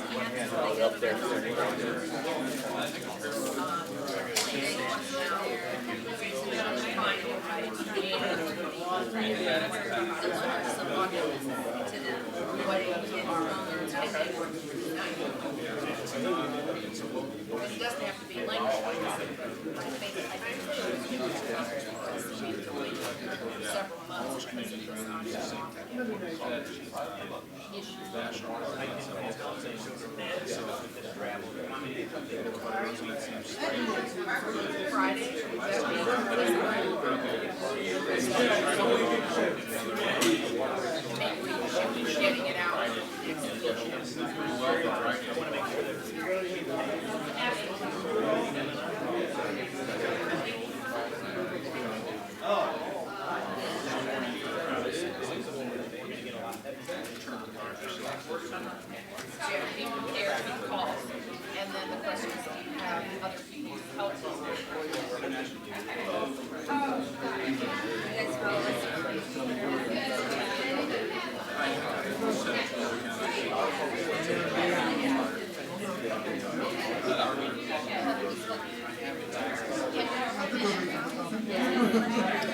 Up there. It doesn't have to be lengthwise, but I think several months because of this Friday, getting it out. Calls, and then the question is, do you have other people help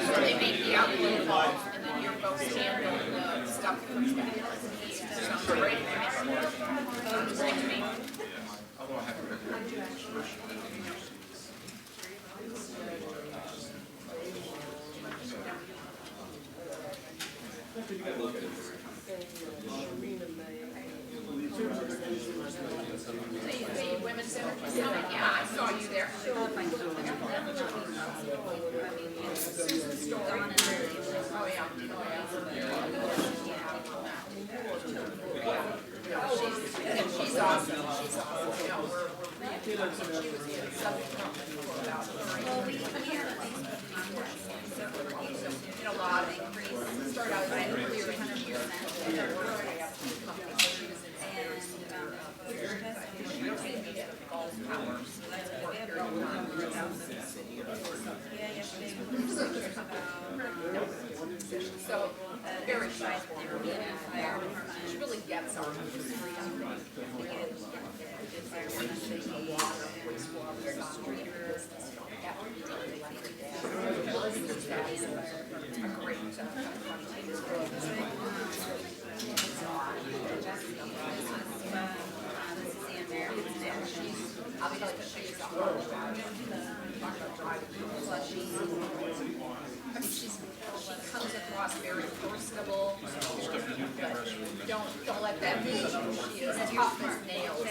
So they make the outgoing calls, and then your folks handle the stuff that comes back. Sounds great. Women's Center, yeah, I saw you there. Oh, yeah. She's awesome. She's awesome. You know, she was in Southern California about a lot of increase. Start out at 100%. So very shy. She really gets our she comes across very personable. Don't let that be. She is tough as nails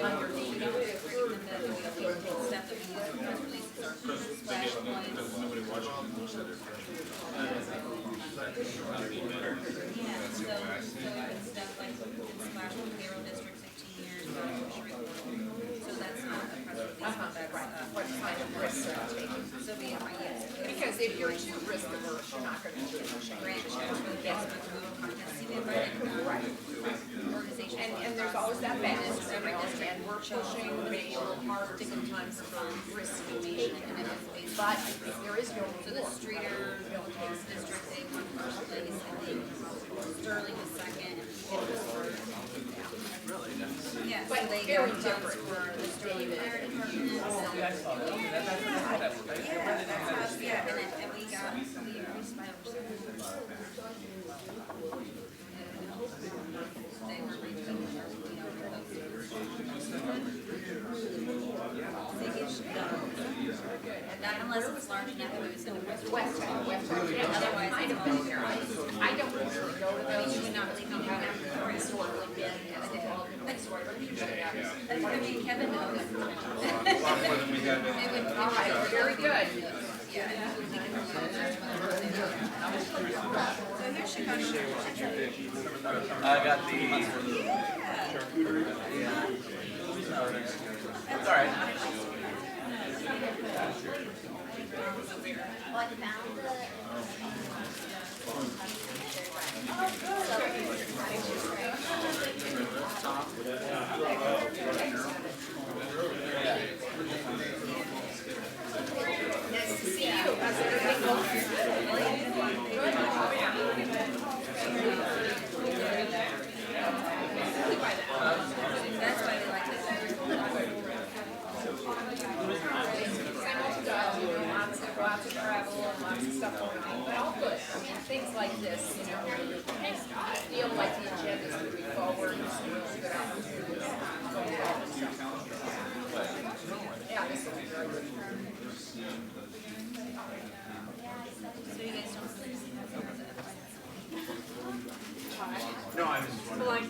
underneath. Because if you're too risk averse, you're not going to do it. And there's always that balance. And we're pushing maybe a little harder sometimes for risk taking. But there is no rule. So the Streeter district, they won first place, I think Sterling was second, and Pekin was third. Yeah, But so they very got different funds for the Sterling Fire Department. And we increased by over 7%. They were reaching, not unless it's large enough that it was going to West otherwise might have been there. I don't really go to those. you would not believe how many I've historically been and they've all been like sort of usually I mean, Kevin knows. all right, very good. Yeah. So here's Chicago. I got the It's all right. Well, I found Nice to see you. How's everything going? that's why stuff going on, but all good. I mean, things like this, you know, I feel like the agenda's moving forward. It's a really good opportunity. Yeah, this will be very good. So you guys don't sleep. No, I was just wondering.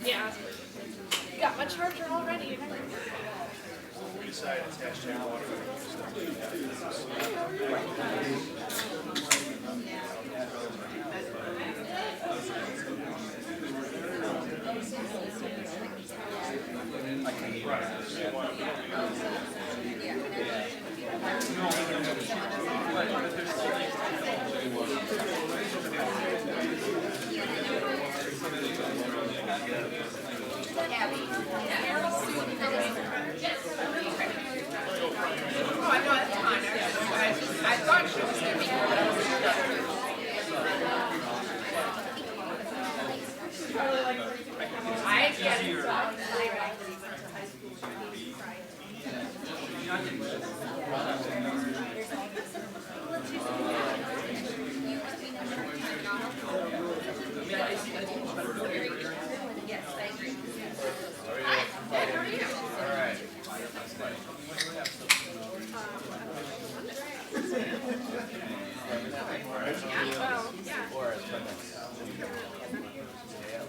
Yeah. Got my charger already. We decided it's hashtag water. Oh, I know, that's fine. I thought she was gonna be here, but I wasn't sure. I get it. Yes, I agree. Well, yeah.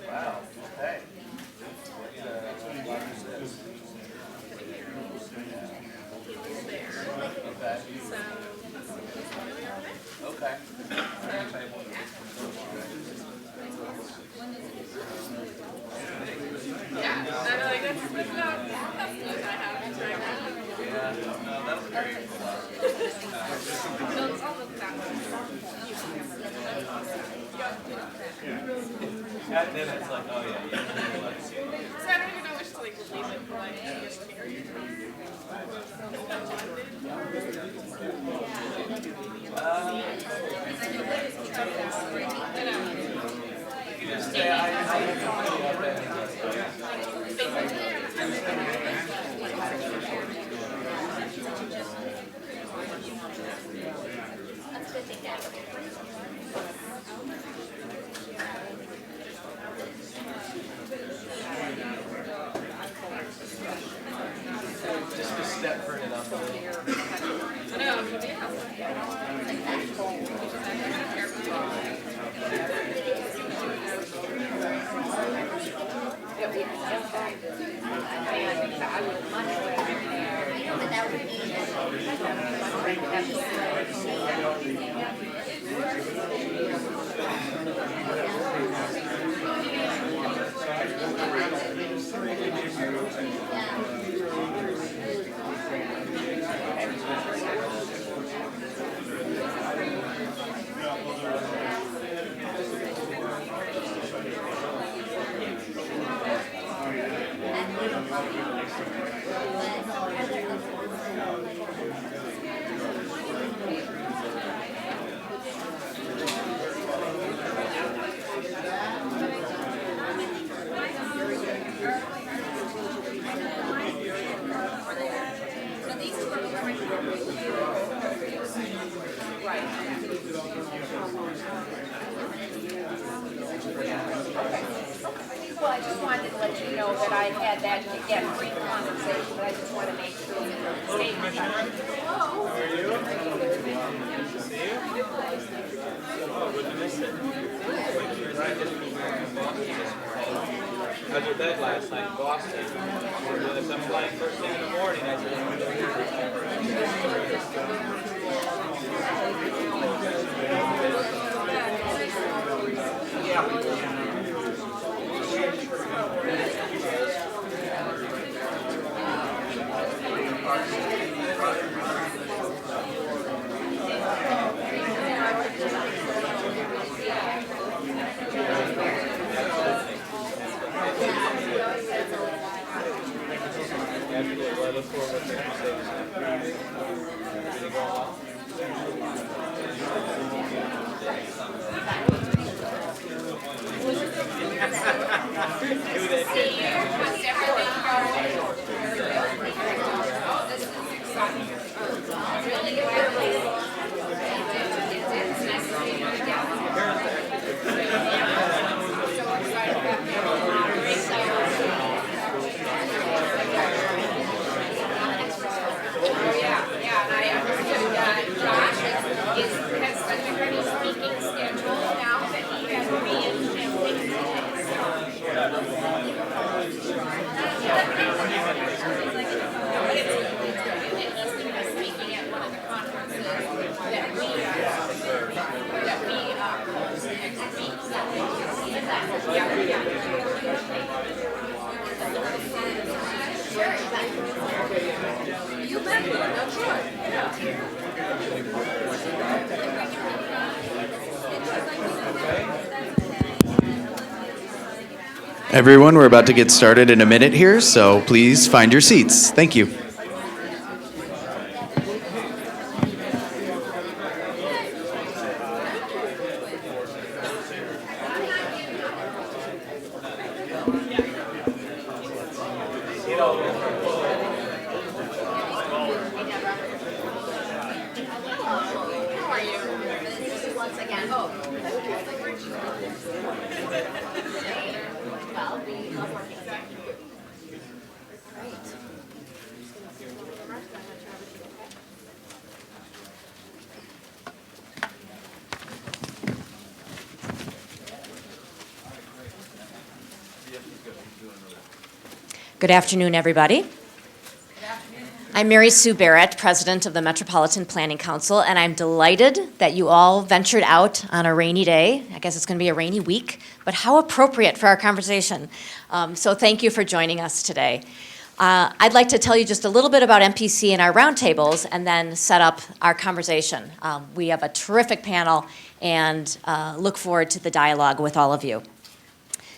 Wow, okay. Okay. Yeah. I'm like, that's news I have right now. Yeah, no, that was very No, it's almost that one. And then it's like, oh yeah, yeah. So I don't even know which to like leave it for like You just say, just a step for it up a little. I know, yeah. Well, I just wanted to let you know that I had that, again, free condensate, but I just want to make sure that the statement. How are you? Good to see you. Oh, wouldn't have missed it. I was in bed last night in Boston. I'm flying first thing in the morning. I I look forward to See you. How's everything going? This is Yeah, and I understood that Josh has such a great speaking schedule now that he has to be in Champaign today. But it's listening to speaking at one of the conferences that we You bet. I'm sure. Everyone, we're about to get started in a minute here, so please find your seats. Thank you. How are you? Once again. Oh. Well, we love working with you. Great. Good afternoon, everybody. I'm Mary Sue Barrett, President of the Metropolitan Planning Council, and I'm delighted that you all ventured out on a rainy day. I guess it's going to be a rainy week, but how appropriate for our conversation. So thank you for joining us today. I'd like to tell you just a little bit about MPC and our roundtables and then set up our conversation. We have a terrific panel and look forward to the dialogue with all of you.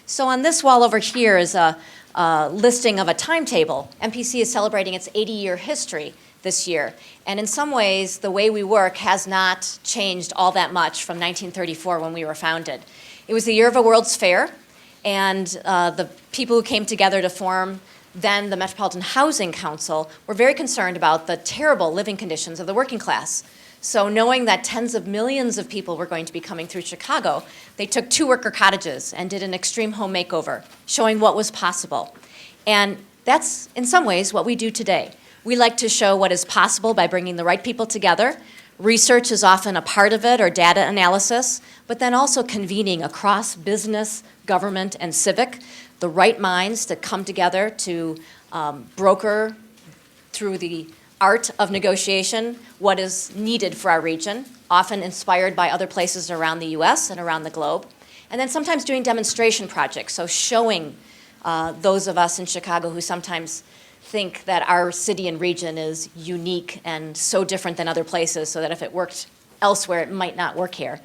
So on this wall over here is a listing of a timetable. MPC is celebrating its 80-year history this year. And in some ways, the way we work has not changed all that much from 1934 when we were founded. It was the year of a World's Fair, and the people who came together to form then the Metropolitan Housing Council were very concerned about the terrible living conditions of the working class. So knowing that tens of millions of people were going to be coming through Chicago, they took 2 worker cottages and did an extreme home makeover, showing what was possible. And that's, in some ways, what we do today. We like to show what is possible by bringing the right people together. Research is often a part of it, or data analysis, but then also convening across business, government, and civic, the right minds that come together to broker through the art of negotiation what is needed for our region, often inspired by other places around the US and around the globe. And then sometimes doing demonstration projects, so showing those of us in Chicago who sometimes think that our city and region is unique and so different than other places, so that if it worked elsewhere, it might not work here.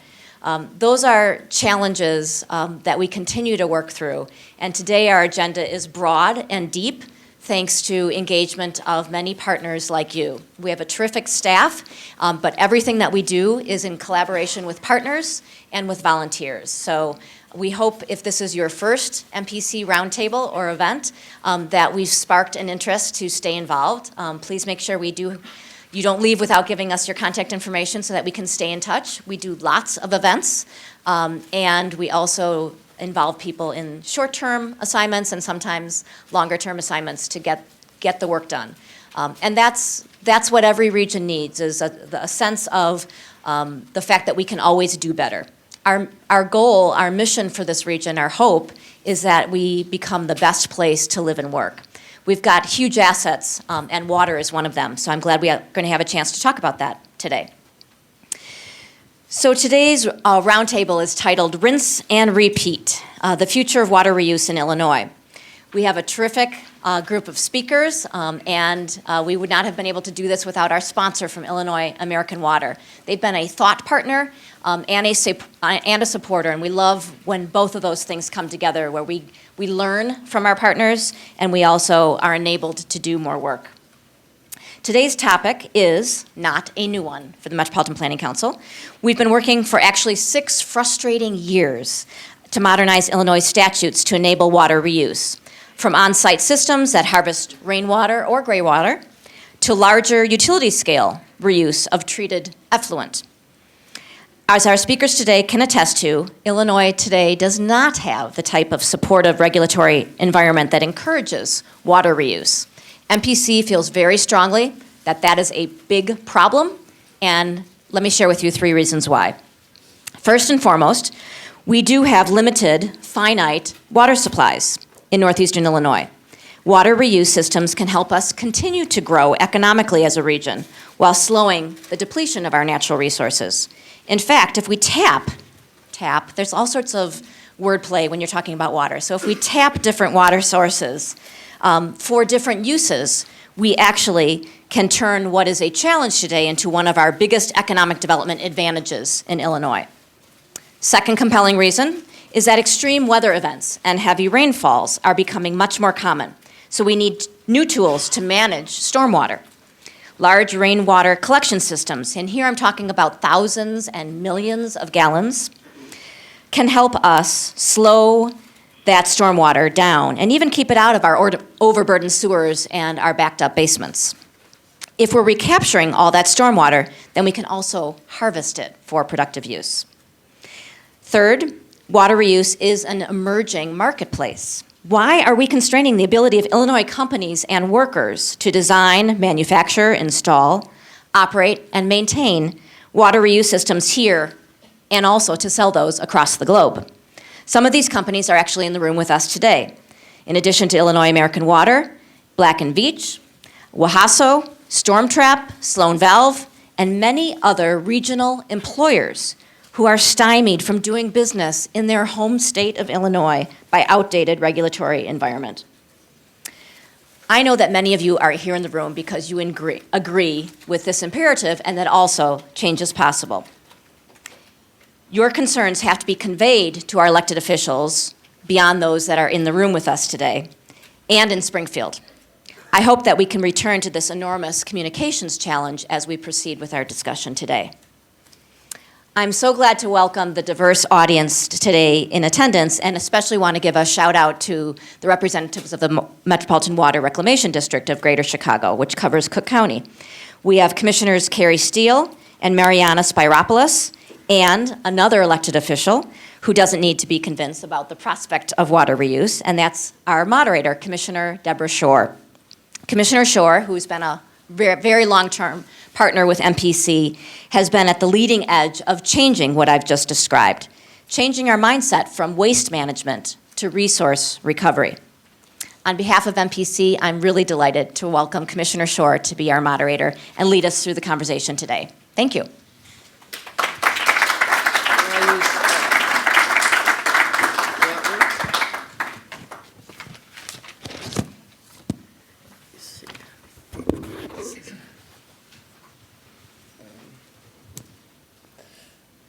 Those are challenges that we continue to work through. And today our agenda is broad and deep, thanks to engagement of many partners like you. We have a terrific staff, but everything that we do is in collaboration with partners and with volunteers. So we hope if this is your first MPC roundtable or event, that we've sparked an interest to stay involved. Please make sure you don't leave without giving us your contact information so that we can stay in touch. We do lots of events, and we also involve people in short-term assignments and sometimes longer-term assignments to get the work done. And that's what every region needs, is a sense of the fact that we can always do better. Our goal, our mission for this region, our hope, is that we become the best place to live and work. We've got huge assets, and water is one of them, so I'm glad we are going to have a chance to talk about that today. So today's roundtable is titled Rinse and Repeat, the Future of Water Reuse in Illinois. We have a terrific group of speakers, and we would not have been able to do this without our sponsor from Illinois, American Water. They've been a thought partner and a supporter, and we love when both of those things come together, where we learn from our partners and we also are enabled to do more work. Today's topic is not a new one for the Metropolitan Planning Council. We've been working for actually 6 frustrating years to modernize Illinois statutes to enable water reuse, from on-site systems that harvest rainwater or graywater, to larger utility scale reuse of treated effluent. As our speakers today can attest to, Illinois today does not have the type of supportive regulatory environment that encourages water reuse. MPC feels very strongly that that is a big problem, and let me share with you 3 reasons why. First and foremost, we do have limited, finite water supplies in northeastern Illinois. Water reuse systems can help us continue to grow economically as a region while slowing the depletion of our natural resources. In fact, if we tap, there's all sorts of wordplay when you're talking about water. So if we tap different water sources for different uses, we actually can turn what is a challenge today into one of our biggest economic development advantages in Illinois. Second compelling reason is that extreme weather events and heavy rainfalls are becoming much more common. So we need new tools to manage stormwater. Large rainwater collection systems, and here I'm talking about thousands and millions of gallons, can help us slow that stormwater down and even keep it out of our overburdened sewers and our backed up basements. If we're recapturing all that stormwater, then we can also harvest it for productive use. Third, water reuse is an emerging marketplace. Why are we constraining the ability of Illinois companies and workers to design, manufacture, install, operate, and maintain water reuse systems here and also to sell those across the globe? Some of these companies are actually in the room with us today. In addition to Illinois American Water, Black & Veatch, Wahaso, Stormtrap, Sloan Valve, and many other regional employers who are stymied from doing business in their home state of Illinois by outdated regulatory environment. I know that many of you are here in the room because you agree with this imperative and that also change is possible. Your concerns have to be conveyed to our elected officials beyond those that are in the room with us today and in Springfield. I hope that we can return to this enormous communications challenge as we proceed with our discussion today. I'm so glad to welcome the diverse audience today in attendance, and especially want to give a shout out to the representatives of the Metropolitan Water Reclamation District of Greater Chicago, which covers Cook County. We have Commissioners Carrie Steele and Mariana Spiropoulos, and another elected official who doesn't need to be convinced about the prospect of water reuse, and that's our moderator, Commissioner Debra Shore. Commissioner Shore, who's been a very long-term partner with MPC, has been at the leading edge of changing what I've just described, changing our mindset from waste management to resource recovery. On behalf of MPC, I'm really delighted to welcome Commissioner Shore to be our moderator and lead us through the conversation today. Thank you.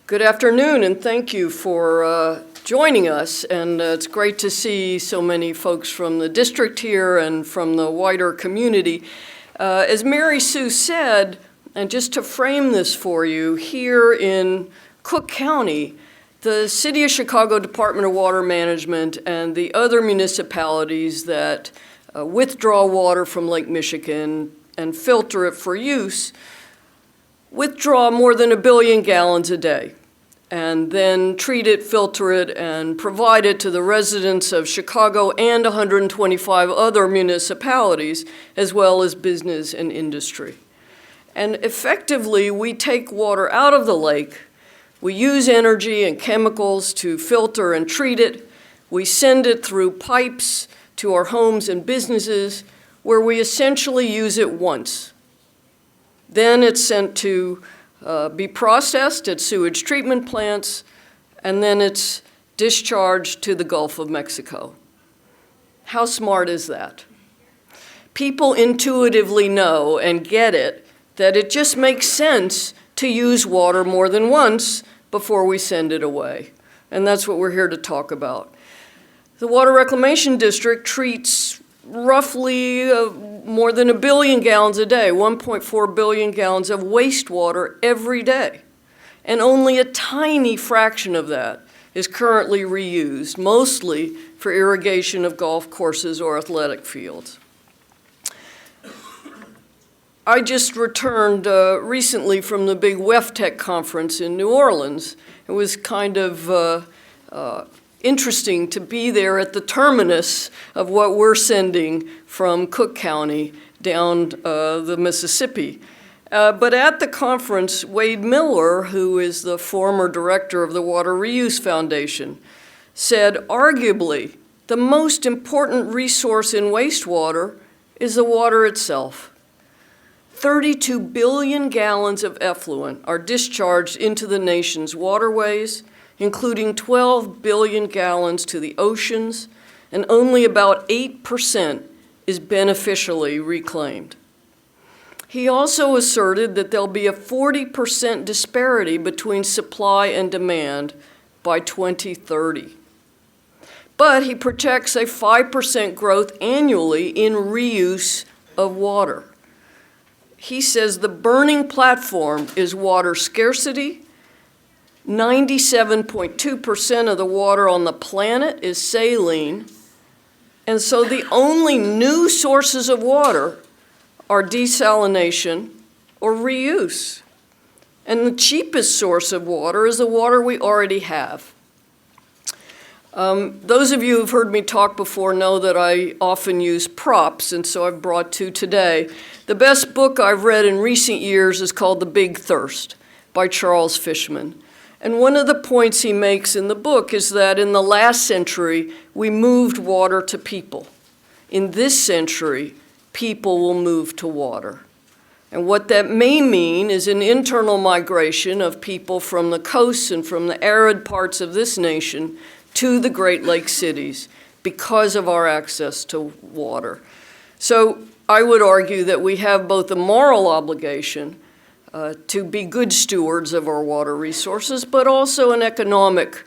Good afternoon, and thank you for joining us. And it's great to see so many folks from the district here and from the wider community. As Mary Sue said, and just to frame this for you, here in Cook County, the City of Chicago Department of Water Management and the other municipalities that withdraw water from Lake Michigan and filter it for use withdraw more than 1 billion gallons a day and then treat it, filter it, and provide it to the residents of Chicago and 125 other municipalities, as well as business and industry. And effectively, we take water out of the lake, we use energy and chemicals to filter and treat it, we send it through pipes to our homes and businesses, where we essentially use it once. Then it's sent to be processed at sewage treatment plants, and then it's discharged to the Gulf of Mexico. How smart is that? People intuitively know and get it that it just makes sense to use water more than once before we send it away. And that's what we're here to talk about. The Water Reclamation District treats roughly more than 1 billion gallons a day, 1.4 billion gallons of wastewater every day. And only a tiny fraction of that is currently reused, mostly for irrigation of golf courses or athletic fields. I just returned recently from the big WEFTEC conference in New Orleans. It was kind of interesting to be there at the terminus of what we're sending from Cook County down the Mississippi. But at the conference, Wade Miller, who is the former director of the Water Reuse Foundation, said arguably the most important resource in wastewater is the water itself. 32 billion gallons of effluent are discharged into the nation's waterways, including 12 billion gallons to the oceans, and only about 8% is beneficially reclaimed. He also asserted that there'll be a 40% disparity between supply and demand by 2030. But he projects a 5% growth annually in reuse of water. He says the burning platform is water scarcity. 97.2% of the water on the planet is saline. And so the only new sources of water are desalination or reuse. And the cheapest source of water is the water we already have. Those of you who've heard me talk before know that I often use props, and so I've brought two today. The best book I've read in recent years is called The Big Thirst by Charles Fishman. And one of the points he makes in the book is that in the last century, we moved water to people. In this century, people will move to water. And what that may mean is an internal migration of people from the coasts and from the arid parts of this nation to the Great Lakes cities because of our access to water. So I would argue that we have both a moral obligation to be good stewards of our water resources, but also an economic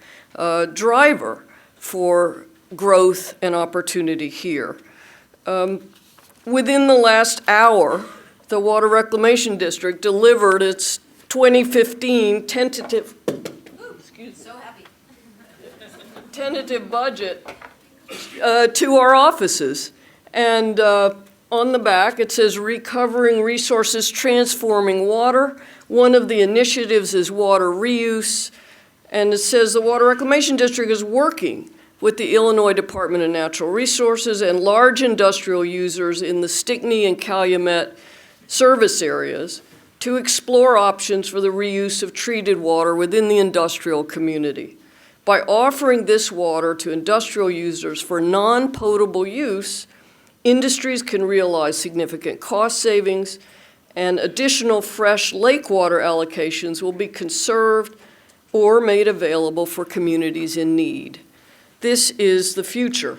driver for growth and opportunity here. Within the last hour, the Water Reclamation District delivered its 2015 tentative budget to our offices. And on the back, it says recovering resources, transforming water. One of the initiatives is water reuse. And it says the Water Reclamation District is working with the Illinois Department of Natural Resources and large industrial users in the Stickney and Calumet service areas to explore options for the reuse of treated water within the industrial community. By offering this water to industrial users for non-potable use, industries can realize significant cost savings, and additional fresh lake water allocations will be conserved or made available for communities in need. This is the future.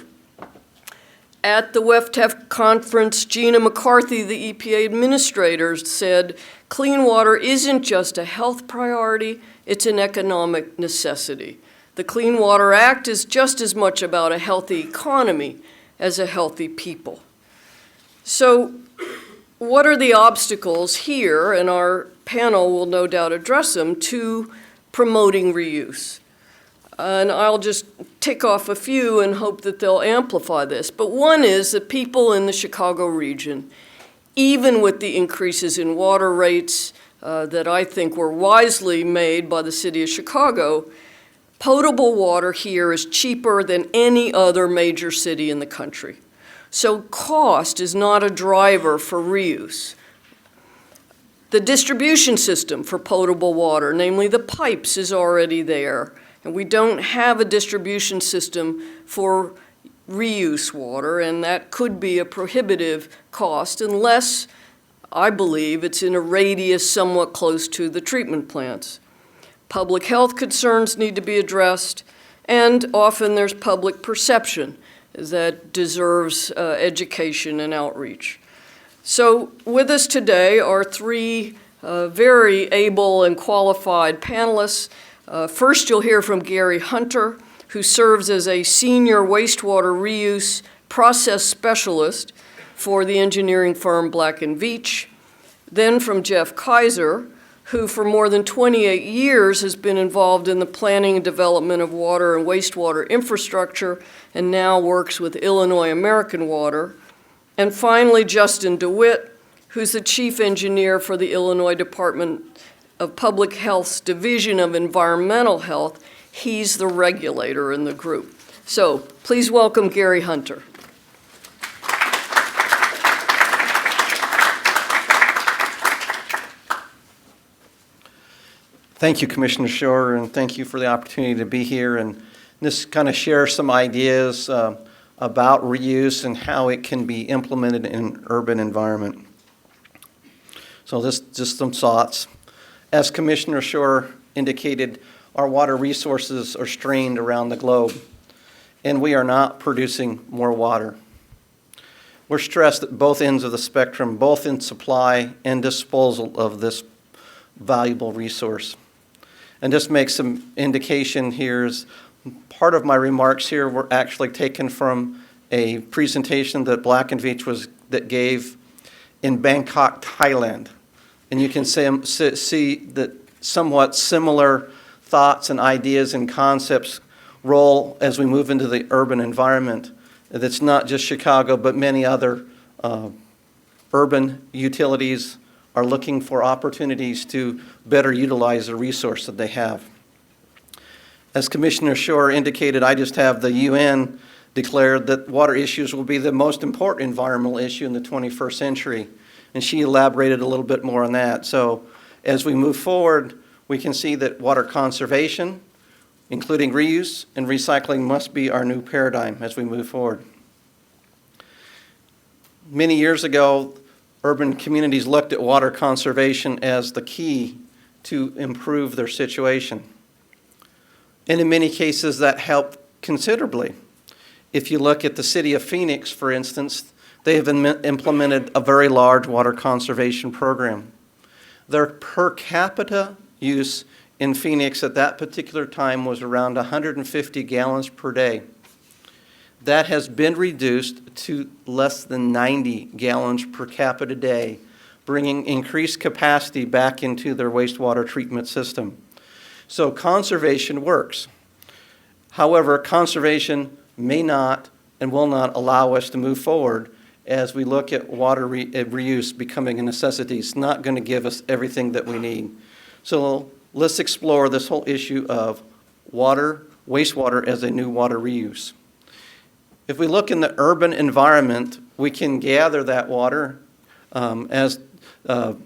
At the WEFTEC conference, Gina McCarthy, the EPA administrator, said, clean water isn't just a health priority, it's an economic necessity. The Clean Water Act is just as much about a healthy economy as a healthy people. So what are the obstacles here, and our panel will no doubt address them, to promoting reuse? And I'll just tick off a few and hope that they'll amplify this. But one is that people in the Chicago region, even with the increases in water rates that I think were wisely made by the city of Chicago, potable water here is cheaper than any other major city in the country. So cost is not a driver for reuse. The distribution system for potable water, namely the pipes, is already there. And we don't have a distribution system for reuse water, and that could be a prohibitive cost unless, I believe, it's in a radius somewhat close to the treatment plants. Public health concerns need to be addressed, and often there's public perception that deserves education and outreach. So with us today are three very able and qualified panelists. First, you'll hear from Gary Hunter, who serves as a senior wastewater reuse process specialist for the engineering firm Black & Veatch. Then from Jeff Kaiser, who for more than 28 years has been involved in the planning and development of water and wastewater infrastructure and now works with Illinois American Water. And finally, Justin DeWitt, who's the chief engineer for the Illinois Department of Public Health's Division of Environmental Health. He's the regulator in the group. So please welcome Gary Hunter. Thank you, Commissioner Shore, and thank you for the opportunity to be here and just kind of share some ideas about reuse and how it can be implemented in an urban environment. So this just some thoughts. As Commissioner Shore indicated, our water resources are strained around the globe, and we are not producing more water. We're stressed at both ends of the spectrum, both in supply and disposal of this valuable resource. And just make some indication here is part of my remarks here were actually taken from a presentation that Black and Veatch gave in Bangkok, Thailand. And you can see that somewhat similar thoughts and ideas and concepts roll as we move into the urban environment. That's not just Chicago, but many other urban utilities are looking for opportunities to better utilize the resource that they have. As Commissioner Shore indicated, I just have the UN declared that water issues will be the most important environmental issue in the 21st century, and she elaborated a little bit more on that. So as we move forward, we can see that water conservation, including reuse and recycling, must be our new paradigm as we move forward. Many years ago, urban communities looked at water conservation as the key to improve their situation. And in many cases, that helped considerably. If you look at the city of Phoenix, for instance, they have implemented a very large water conservation program. Their per capita use in Phoenix at that particular time was around 150 gallons per day. That has been reduced to less than 90 gallons per capita day, bringing increased capacity back into their wastewater treatment system. So conservation works. However, conservation may not and will not allow us to move forward as we look at water reuse becoming a necessity. It's not going to give us everything that we need. So let's explore this whole issue of wastewater as a new water reuse. If we look in the urban environment, we can gather that water, as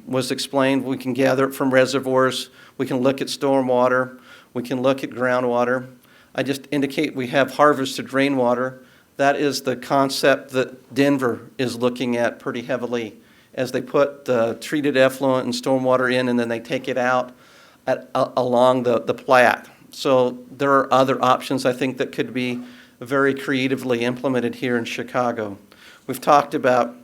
was explained. We can gather it from reservoirs. We can look at stormwater. We can look at groundwater. I just indicate we have harvested rainwater. That is the concept that Denver is looking at pretty heavily as they put treated effluent and stormwater in, and then they take it out along the Platte. So there are other options I think that could be very creatively implemented here in Chicago. We've talked about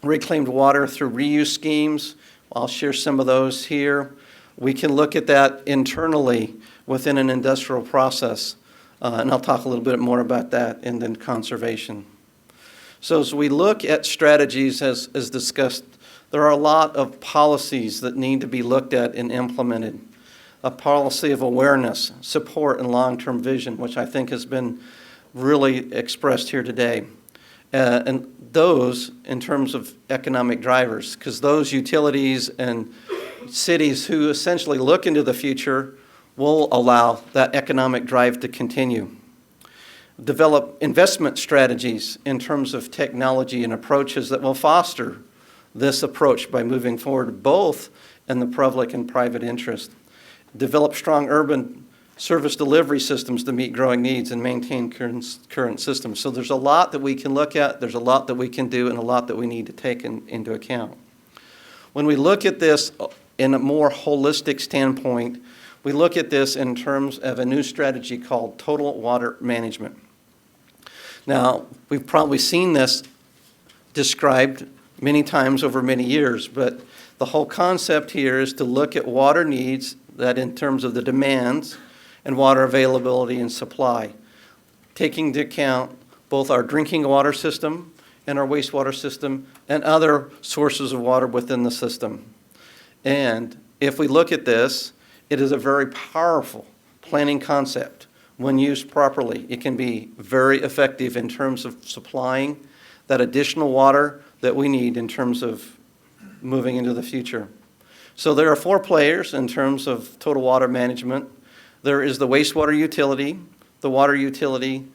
reclaimed water through reuse schemes. I'll share some of those here. We can look at that internally within an industrial process, and I'll talk a little bit more about that and then conservation. So as we look at strategies as discussed, there are a lot of policies that need to be looked at and implemented. A policy of awareness, support, and long-term vision, which I think has been really expressed here today. And those in terms of economic drivers, because those utilities and cities who essentially look into the future will allow that economic drive to continue. Develop investment strategies in terms of technology and approaches that will foster this approach by moving forward both in the public and private interest. Develop strong urban service delivery systems to meet growing needs and maintain current systems. So there's a lot that we can look at, there's a lot that we can do, and a lot that we need to take into account. When we look at this in a more holistic standpoint, we look at this in terms of a new strategy called total water management. Now, we've probably seen this described many times over many years, but the whole concept here is to look at water needs that in terms of the demands and water availability and supply, taking into account both our drinking water system and our wastewater system and other sources of water within the system. And if we look at this, it is a very powerful planning concept. When used properly, it can be very effective in terms of supplying that additional water that we need in terms of moving into the future. So there are 4 players in terms of total water management. There is the wastewater utility, the water utility,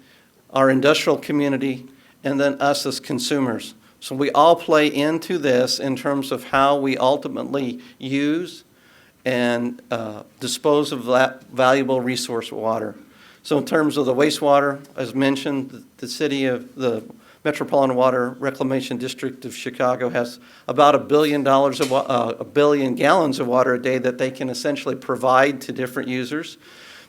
our industrial community, and then us as consumers. So we all play into this in terms of how we ultimately use and dispose of that valuable resource water. So in terms of the wastewater, as mentioned, the city of the Metropolitan Water Reclamation District of Chicago has about $1 billion of 1 billion gallons of water a day that they can essentially provide to different users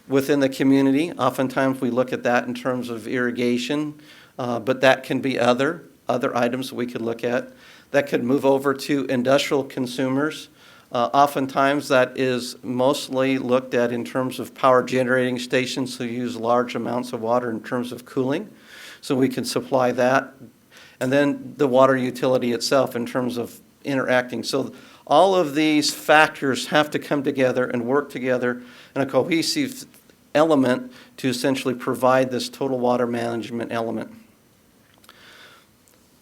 within the community. Oftentimes we look at that in terms of irrigation, but that can be other items we could look at. That could move over to industrial consumers. Oftentimes that is mostly looked at in terms of power generating stations who use large amounts of water in terms of cooling. So we can supply that. And then the water utility itself in terms of interacting. So all of these factors have to come together and work together in a cohesive element to essentially provide this total water management element.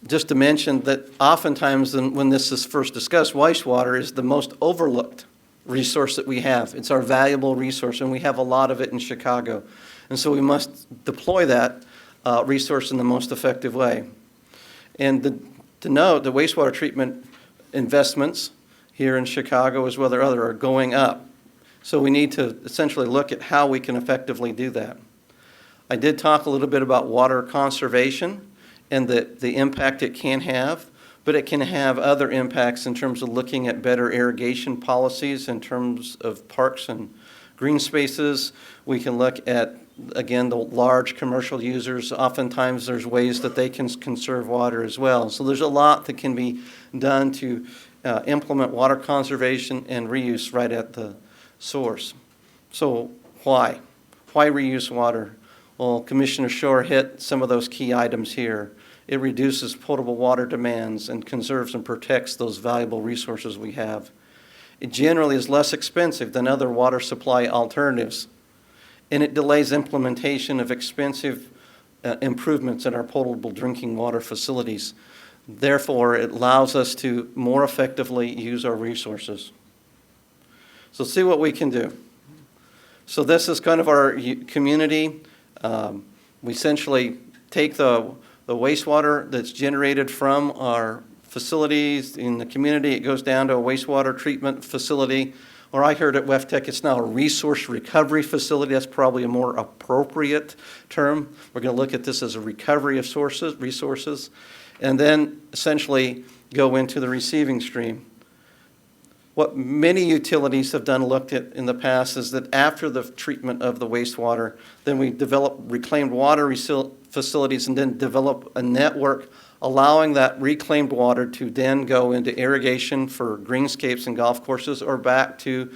Just to mention that oftentimes when this is first discussed, wastewater is the most overlooked resource that we have. It's our valuable resource, and we have a lot of it in Chicago. And so we must deploy that resource in the most effective way. And to note, the wastewater treatment investments here in Chicago as well as other are going up. So we need to essentially look at how we can effectively do that. I did talk a little bit about water conservation and the impact it can have, but it can have other impacts in terms of looking at better irrigation policies in terms of parks and green spaces. We can look at, again, the large commercial users. Oftentimes there's ways that they can conserve water as well. So there's a lot that can be done to implement water conservation and reuse right at the source. So why? Why reuse water? Well, Commissioner Shore hit some of those key items here. It reduces potable water demands and conserves and protects those valuable resources we have. It generally is less expensive than other water supply alternatives, and it delays implementation of expensive improvements in our potable drinking water facilities. Therefore, it allows us to more effectively use our resources. So see what we can do. So this is kind of our community. We essentially take the wastewater that's generated from our facilities in the community. It goes down to a wastewater treatment facility, or I heard at WEFTEC it's now a resource recovery facility. That's probably a more appropriate term. We're going to look at this as a recovery of resources, and then essentially go into the receiving stream. What many utilities have done, looked at in the past, is that after the treatment of the wastewater, then we develop reclaimed water facilities and then develop a network allowing that reclaimed water to then go into irrigation for greenscapes and golf courses or back to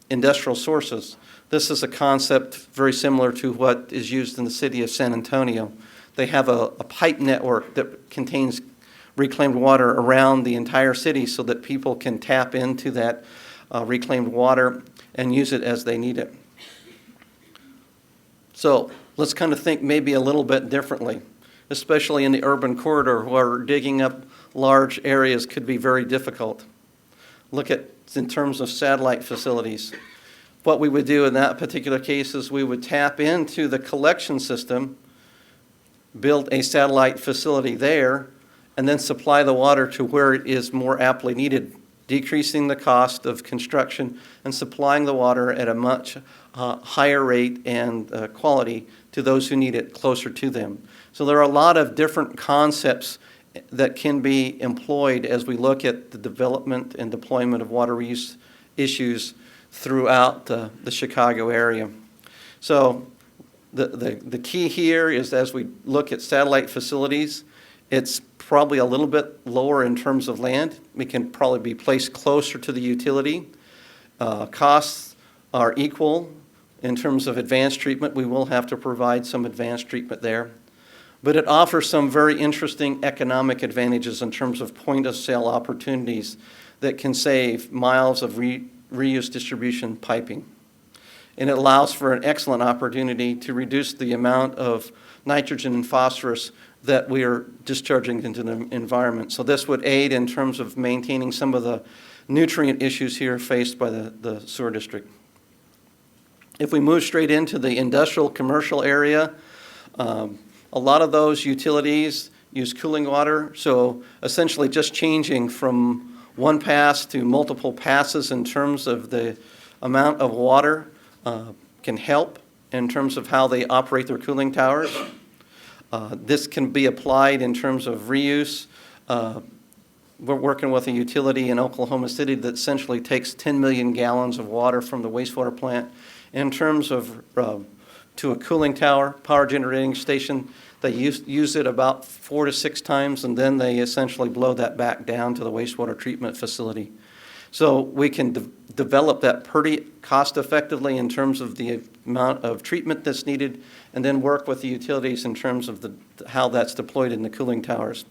industrial sources. This is a concept very similar to what is used in the city of San Antonio. They have a pipe network that contains reclaimed water around the entire city so that people can tap into that reclaimed water and use it as they need it. So let's kind of think maybe a little bit differently, especially in the urban corridor where digging up large areas could be very difficult. Look at in terms of satellite facilities. What we would do in that particular case is we would tap into the collection system, build a satellite facility there, and then supply the water to where it is more aptly needed, decreasing the cost of construction and supplying the water at a much higher rate and quality to those who need it closer to them. So there are a lot of different concepts that can be employed as we look at the development and deployment of water reuse issues throughout the Chicago area. So the key here is as we look at satellite facilities, it's probably a little bit lower in terms of land. It can probably be placed closer to the utility. Costs are equal in terms of advanced treatment. We will have to provide some advanced treatment there. But it offers some very interesting economic advantages in terms of point-of-sale opportunities that can save miles of reuse distribution piping. And it allows for an excellent opportunity to reduce the amount of nitrogen and phosphorus that we are discharging into the environment. So this would aid in terms of maintaining some of the nutrient issues here faced by the sewer district. If we move straight into the industrial commercial area, a lot of those utilities use cooling water, so essentially just changing from one pass to multiple passes in terms of the amount of water can help in terms of how they operate their cooling towers. This can be applied in terms of reuse. We're working with a utility in Oklahoma City that essentially takes 10 million gallons of water from the wastewater plant in terms of to a cooling tower, power generating station. They use it about 4 to 6 times, and then they essentially blow that back down to the wastewater treatment facility. So we can develop that pretty cost effectively in terms of the amount of treatment that's needed, and then work with the utilities in terms of how that's deployed in the cooling towers.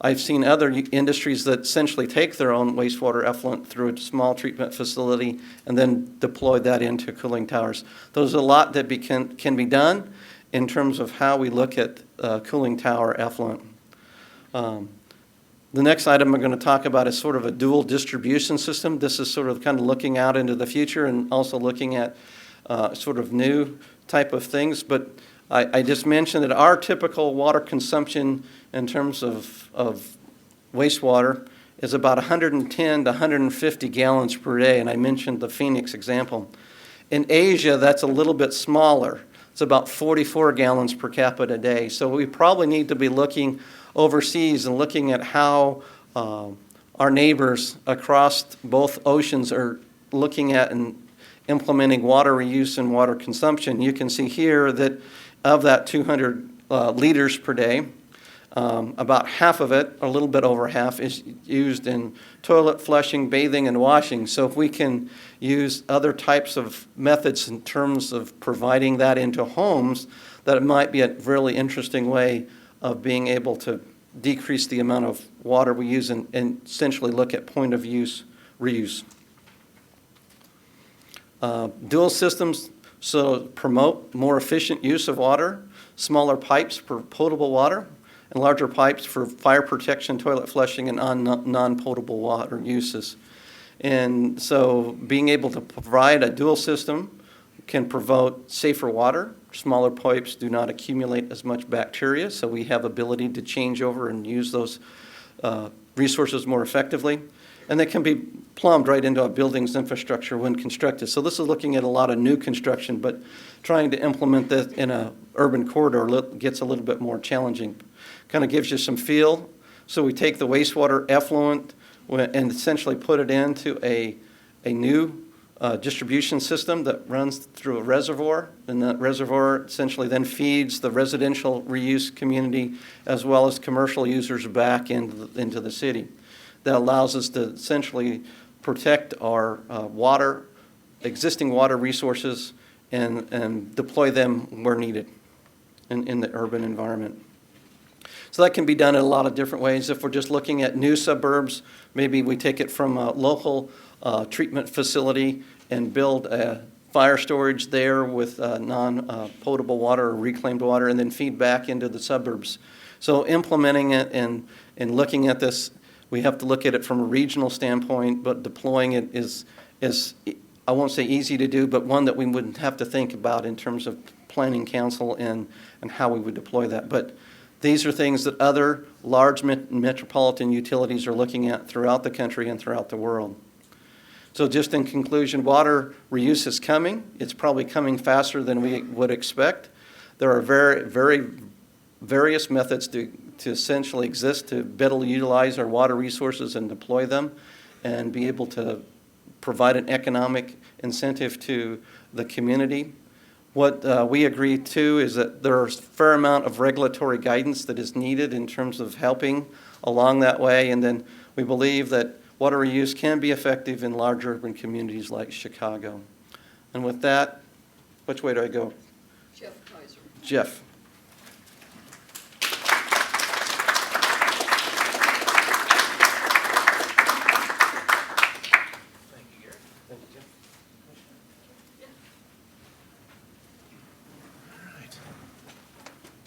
I've seen other industries that essentially take their own wastewater effluent through a small treatment facility and then deploy that into cooling towers. There's a lot that can be done in terms of how we look at cooling tower effluent. The next item I'm going to talk about is sort of a dual distribution system. This is sort of kind of looking out into the future and also looking at sort of new type of things. But I just mentioned that our typical water consumption in terms of wastewater is about 110 to 150 gallons per day, and I mentioned the Phoenix example. In Asia, that's a little bit smaller. It's about 44 gallons per capita a day. So we probably need to be looking overseas and looking at how our neighbors across both oceans are looking at and implementing water reuse and water consumption. You can see here that of that 200 liters per day, about half of it, a little bit over half, is used in toilet flushing, bathing, and washing. So if we can use other types of methods in terms of providing that into homes, that it might be a really interesting way of being able to decrease the amount of water we use and essentially look at point of use reuse. Dual systems so promote more efficient use of water, smaller pipes for potable water, and larger pipes for fire protection, toilet flushing, and non-potable water uses. And so being able to provide a dual system can promote safer water. Smaller pipes do not accumulate as much bacteria, so we have ability to change over and use those resources more effectively. And they can be plumbed right into a building's infrastructure when constructed. So this is looking at a lot of new construction, but trying to implement this in an urban corridor gets a little bit more challenging. Kind of gives you some feel. So we take the wastewater effluent and essentially put it into a new distribution system that runs through a reservoir, and that reservoir essentially then feeds the residential reuse community as well as commercial users back into the city. That allows us to essentially protect our existing water resources and deploy them where needed in the urban environment. So that can be done in a lot of different ways. If we're just looking at new suburbs, maybe we take it from a local treatment facility and build a fire storage there with non-potable water or reclaimed water, and then feed back into the suburbs. So implementing it and looking at this, we have to look at it from a regional standpoint, but deploying it is I won't say easy to do, but one that we wouldn't have to think about in terms of planning council and how we would deploy that. But these are things that other large metropolitan utilities are looking at throughout the country and throughout the world. So just in conclusion, water reuse is coming. It's probably coming faster than we would expect. There are various methods to essentially exist to better utilize our water resources and deploy them and be able to provide an economic incentive to the community. What we agree to is that there's a fair amount of regulatory guidance that is needed in terms of helping along that way, and then we believe that water reuse can be effective in large urban communities like Chicago. And with that, which way do I go? Jeff Kaiser. Jeff.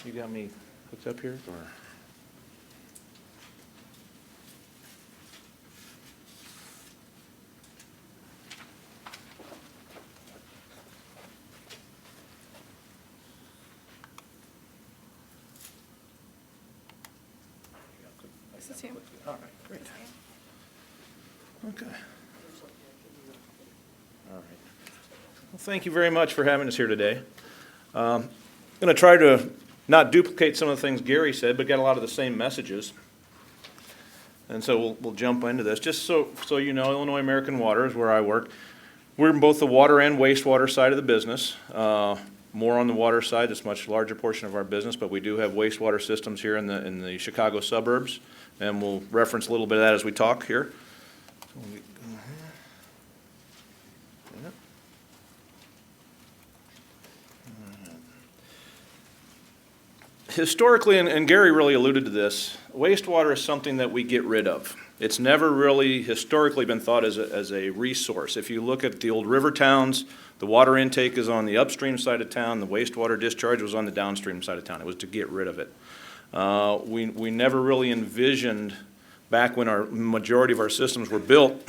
You got me What's up here? Or? This is him. All right, great. Okay. All right. Well, thank you very much for having us here today. I'm going to try to not duplicate some of the things Gary said, but get a lot of the same messages. And so we'll jump into this. Just so you know, Illinois American Water is where I work. We're in both the water and wastewater side of the business. More on the water side, it's a much larger portion of our business, but we do have wastewater systems here in the Chicago suburbs, and we'll reference a little bit of that as we talk here. Historically, and Gary really alluded to this, wastewater is something that we get rid of. It's never really historically been thought as a resource. If you look at the old river towns, the water intake is on the upstream side of town, the wastewater discharge was on the downstream side of town. It was to get rid of it. We never really envisioned, back when our majority of our systems were built,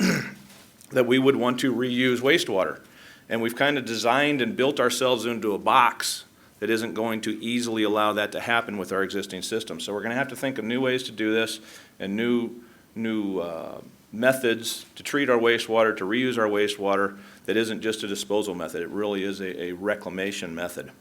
that we would want to reuse wastewater. And we've kind of designed and built ourselves into a box that isn't going to easily allow that to happen with our existing system. So we're going to have to think of new ways to do this and new methods to treat our wastewater, to reuse our wastewater that isn't just a disposal method. It really is a reclamation method.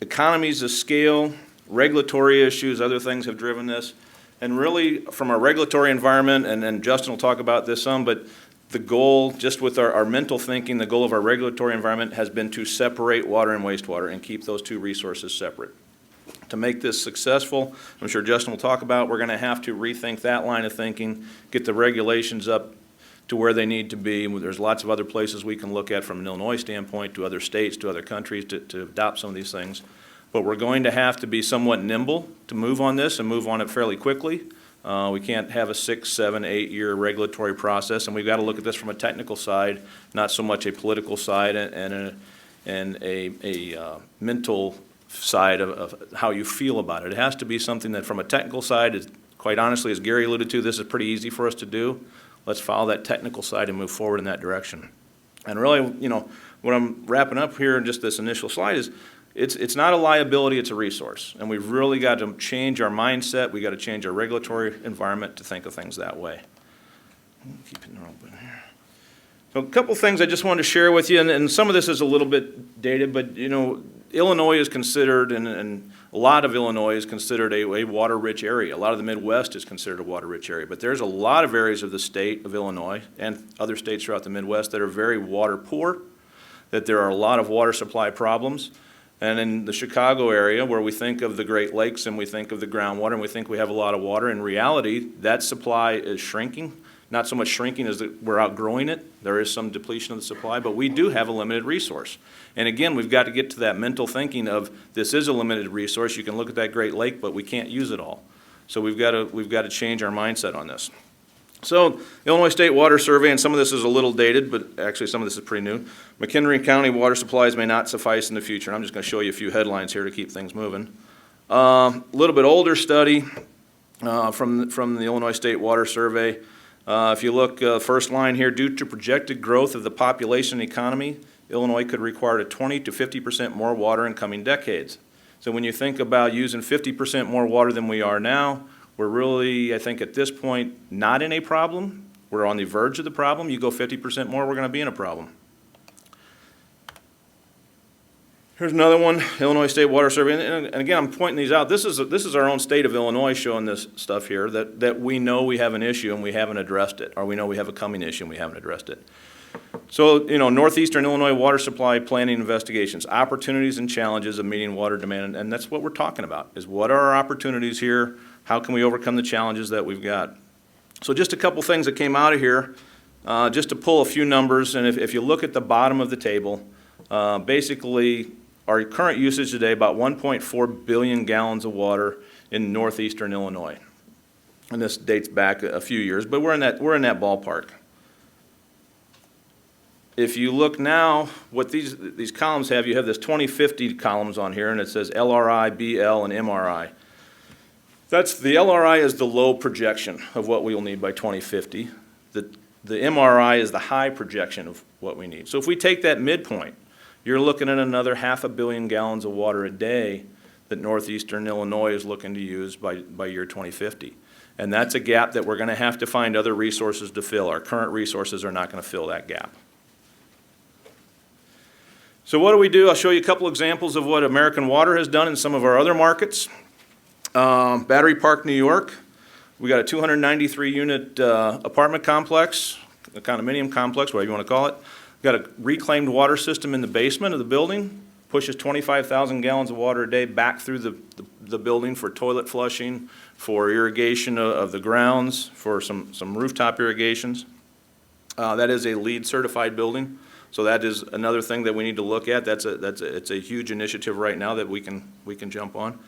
Economies of scale, regulatory issues, other things have driven this. And really, from our regulatory environment, and Justin will talk about this some, but the goal, just with our mental thinking, the goal of our regulatory environment has been to separate water and wastewater and keep those two resources separate. To make this successful, I'm sure Justin will talk about, we're going to have to rethink that line of thinking, get the regulations up to where they need to be. There's lots of other places we can look at from an Illinois standpoint, to other states, to other countries, to adopt some of these things. But we're going to have to be somewhat nimble to move on this and move on it fairly quickly. We can't have a 6, 7, 8 year regulatory process, and we've got to look at this from a technical side, not so much a political side and a mental side of how you feel about it. It has to be something that, from a technical side, is, quite honestly, as Gary alluded to, this is pretty easy for us to do. Let's follow that technical side and move forward in that direction. And really, you know, what I'm wrapping up here in just this initial slide is, it's not a liability, it's a resource. And we've really got to change our mindset. We've got to change our regulatory environment to think of things that way. Keep it open here. So a couple things I just wanted to share with you, and some of this is a little bit dated, but you know, Illinois is considered, and a lot of Illinois is considered a water-rich area. A lot of the Midwest is considered a water-rich area. But there's a lot of areas of the state of Illinois and other states throughout the Midwest that are very water poor, that there are a lot of water supply problems. And in the Chicago area, where we think of the Great Lakes and we think of the groundwater and we think we have a lot of water, in reality, that supply is shrinking. Not so much shrinking as that we're outgrowing it. There is some depletion of the supply, but we do have a limited resource. And again, we've got to get to that mental thinking of, this is a limited resource. You can look at that Great Lake, but we can't use it all. So we've got to change our mindset on this. So, Illinois State Water Survey, and some of this is a little dated, but actually some of this is pretty new. McHenry County water supplies may not suffice in the future. I'm just going to show you a few headlines here to keep things moving. A little bit older study from the Illinois State Water Survey. If you look, first line here, due to projected growth of the population and economy, Illinois could require 20 to 50% more water in coming decades. So when you think about using 50% more water than we are now, we're really, I think at this point, not in a problem. We're on the verge of the problem. You go 50% more, we're going to be in a problem. Here's another one, Illinois State Water Survey. And again, I'm pointing these out. This is our own state of Illinois showing this stuff here, that we know we have an issue and we haven't addressed it, or we know we have a coming issue and we haven't addressed it. So, you know, Northeastern Illinois water supply planning investigations, opportunities and challenges of meeting water demand, and that's what we're talking about, is what are our opportunities here? How can we overcome the challenges that we've got? So just a couple things that came out of here, just to pull a few numbers, and if you look at the bottom of the table, basically our current usage today, about 1.4 billion gallons of water in northeastern Illinois. And this dates back a few years, but we're in that ballpark. if you look now, what these columns have, you have this 2050 columns on here, and it says LRI, BL, and MRI. The LRI is the low projection of what we will need by 2050. The MRI is the high projection of what we need. So if we take that midpoint, you're looking at another 500 million gallons of water a day that northeastern Illinois is looking to use by year 2050. And that's a gap that we're going to have to find other resources to fill. Our current resources are not going to fill that gap. So what do? I'll show you a couple examples of what American Water has done in some of our other markets. Battery Park, New York. We got a 293-unit apartment complex, a condominium complex, whatever you want to call it. Got a reclaimed water system in the basement of the building, pushes 25,000 gallons of water a day back through the building for toilet flushing, for irrigation of the grounds, for some rooftop irrigations. That is a LEED certified building, so that is another thing that we need to look at. It's a huge initiative right now that we can jump on.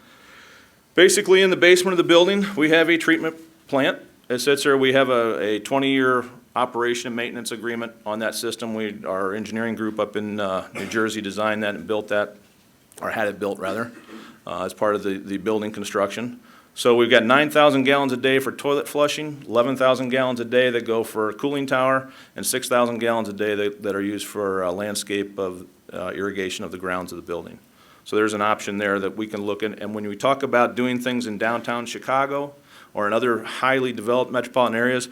Basically, in the basement of the building, we have a treatment plant. It sits there. We have a 20-year operation and maintenance agreement on that system. Our engineering group up in New Jersey designed that and built that, or had it built rather, as part of the building construction. So we've got 9,000 gallons a day for toilet flushing, 11,000 gallons a day that go for a cooling tower, and 6,000 gallons a day that are used for landscape of irrigation of the grounds of the building. So there's an option there that we can look at. And when we talk about doing things in downtown Chicago or in other highly developed metropolitan areas,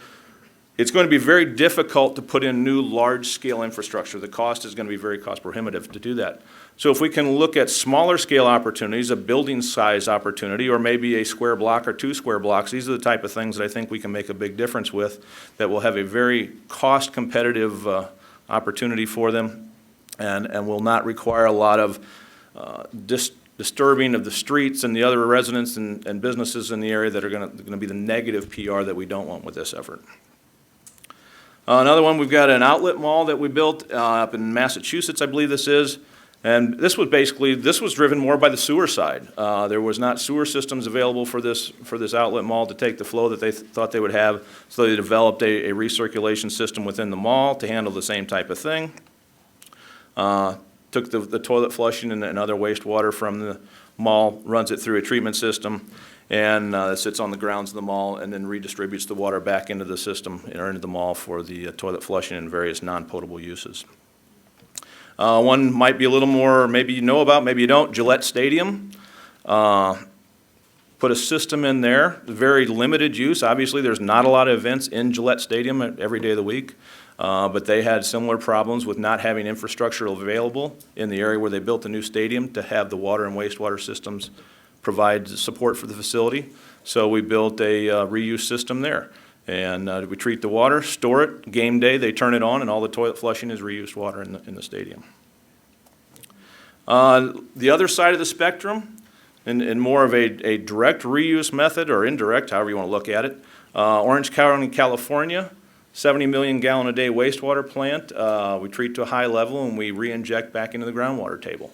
it's going to be very difficult to put in new large-scale infrastructure. The cost is going to be very cost prohibitive to do that. So if we can look at smaller scale opportunities, a building size opportunity, or maybe a square block or 2 square blocks, these are the type of things that I think we can make a big difference with that will have a very cost competitive opportunity for them and will not require a lot of disturbing of the streets and the other residents and businesses in the area that are going to be the negative PR that we don't want with this effort. Another one, we've got an outlet mall that we built up in Massachusetts, I believe this is. And this was driven more by the sewer side. There was not sewer systems available for this outlet mall to take the flow that they thought they would have. So they developed a recirculation system within the mall to handle the same type of thing. Took the toilet flushing and other wastewater from the mall, runs it through a treatment system, and it sits on the grounds of the mall and then redistributes the water back into the system or into the mall for the toilet flushing and various non-potable uses. One might be a little more, maybe you know about, maybe you don't, Gillette Stadium. Put a system in there, very limited use. Obviously, there's not a lot of events in Gillette Stadium every day of the week. But they had similar problems with not having infrastructure available in the area where they built the new stadium to have the water and wastewater systems provide support for the facility. So we built a reuse system there. And we treat the water, store it, game day, they turn it on, and all the toilet flushing is reused water in the stadium. The other side of the spectrum, in more of a direct reuse method, or indirect, however you want to look at it, Orange County, California, 70 million gallon a day wastewater plant. We treat to a high level and we re-inject back into the groundwater table.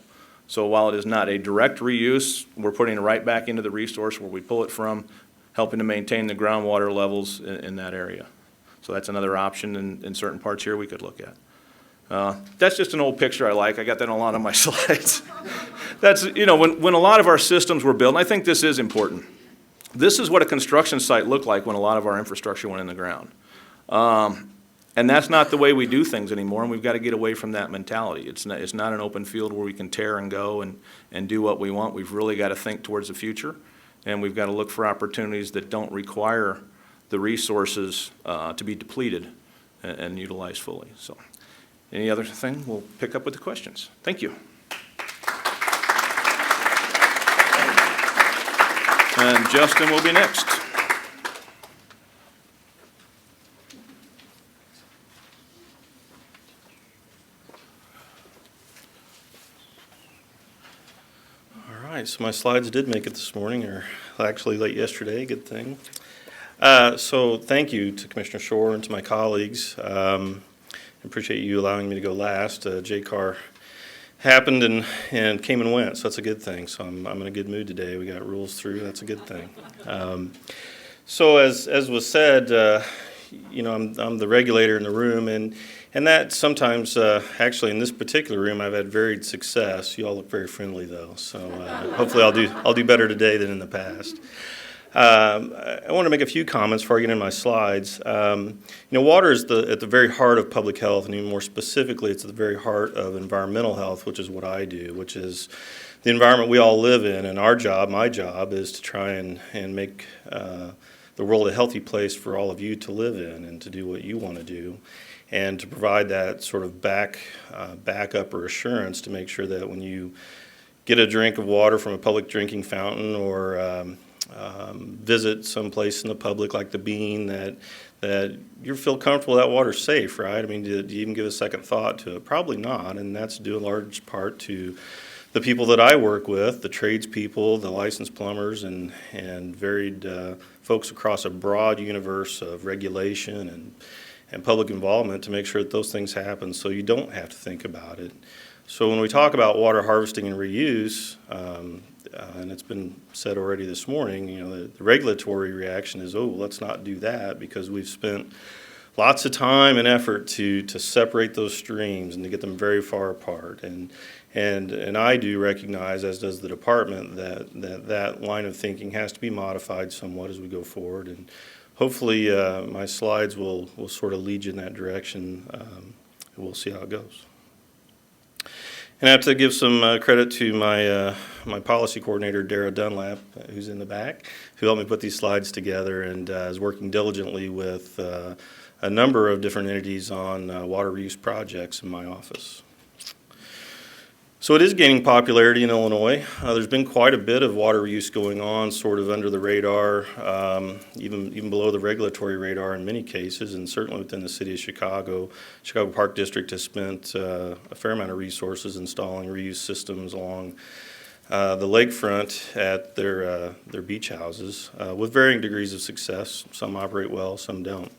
So while it is not a direct reuse, we're putting it right back into the resource where we pull it from, helping to maintain the groundwater levels in that area. So that's another option in certain parts here we could look at. That's just an old picture I like. I got that on a lot of my slides. That's, when a lot of our systems were built, and I think this is important. This is what a construction site looked like when a lot of our infrastructure went in the ground. And that's not the way we do things anymore, and we've got to get away from that mentality. It's not an open field where we can tear and go and do what we want. We've really got to think towards the future, and we've got to look for opportunities that don't require the resources to be depleted and utilized fully. So, any other thing? We'll pick up with the questions. Thank you. And Justin will be next. So my slides did make it this morning, or actually late yesterday, good thing. So thank you to Commissioner Shore and to my colleagues. I appreciate you allowing me to go last. JCAR happened and came and went, so that's a good thing. So I'm in a good mood today. We got rules through, that's a good thing. So as was said, I'm the regulator in the room, and that sometimes, actually in this particular room, I've had varied success. You all look very friendly though, so hopefully I'll do better today than in the past. I want to make a few comments before I get into my slides. Water is at the very heart of public health, and even more specifically, it's at the very heart of environmental health, which is what I do, which is the environment we all live in. And my job, is to try and make the world a healthy place for all of you to live in and to do what you want to do, and to provide that sort of backup or assurance to make sure that when you get a drink of water from a public drinking fountain or visit someplace in the public like the Bean, that you feel comfortable that water's safe, right? I mean, do you even give a second thought to it? Probably not, and that's due in large part to the people that I work with, the tradespeople, the licensed plumbers, and varied folks across a broad universe of regulation and public involvement to make sure that those things happen so you don't have to think about it. So when we talk about water harvesting and reuse, and it's been said already this morning, the regulatory reaction is, oh, let's not do that, because we've spent lots of time and effort to separate those streams and to get them very far apart. And I do recognize, as does the department, that line of thinking has to be modified somewhat as we go forward. And hopefully my slides will sort of lead you in that direction, and we'll see how it goes. And I have to give some credit to my policy coordinator, Dara Dunlap, who's in the back, who helped me put these slides together and is working diligently with a number of different entities on water reuse projects in my office. So it is gaining popularity in Illinois. There's been quite a bit of water reuse going on, sort of under the radar, even below the regulatory radar in many cases, and certainly within the city of Chicago. Chicago Park District has spent a fair amount of resources installing reuse systems along the lakefront at their beach houses with varying degrees of success. Some operate well, some don't.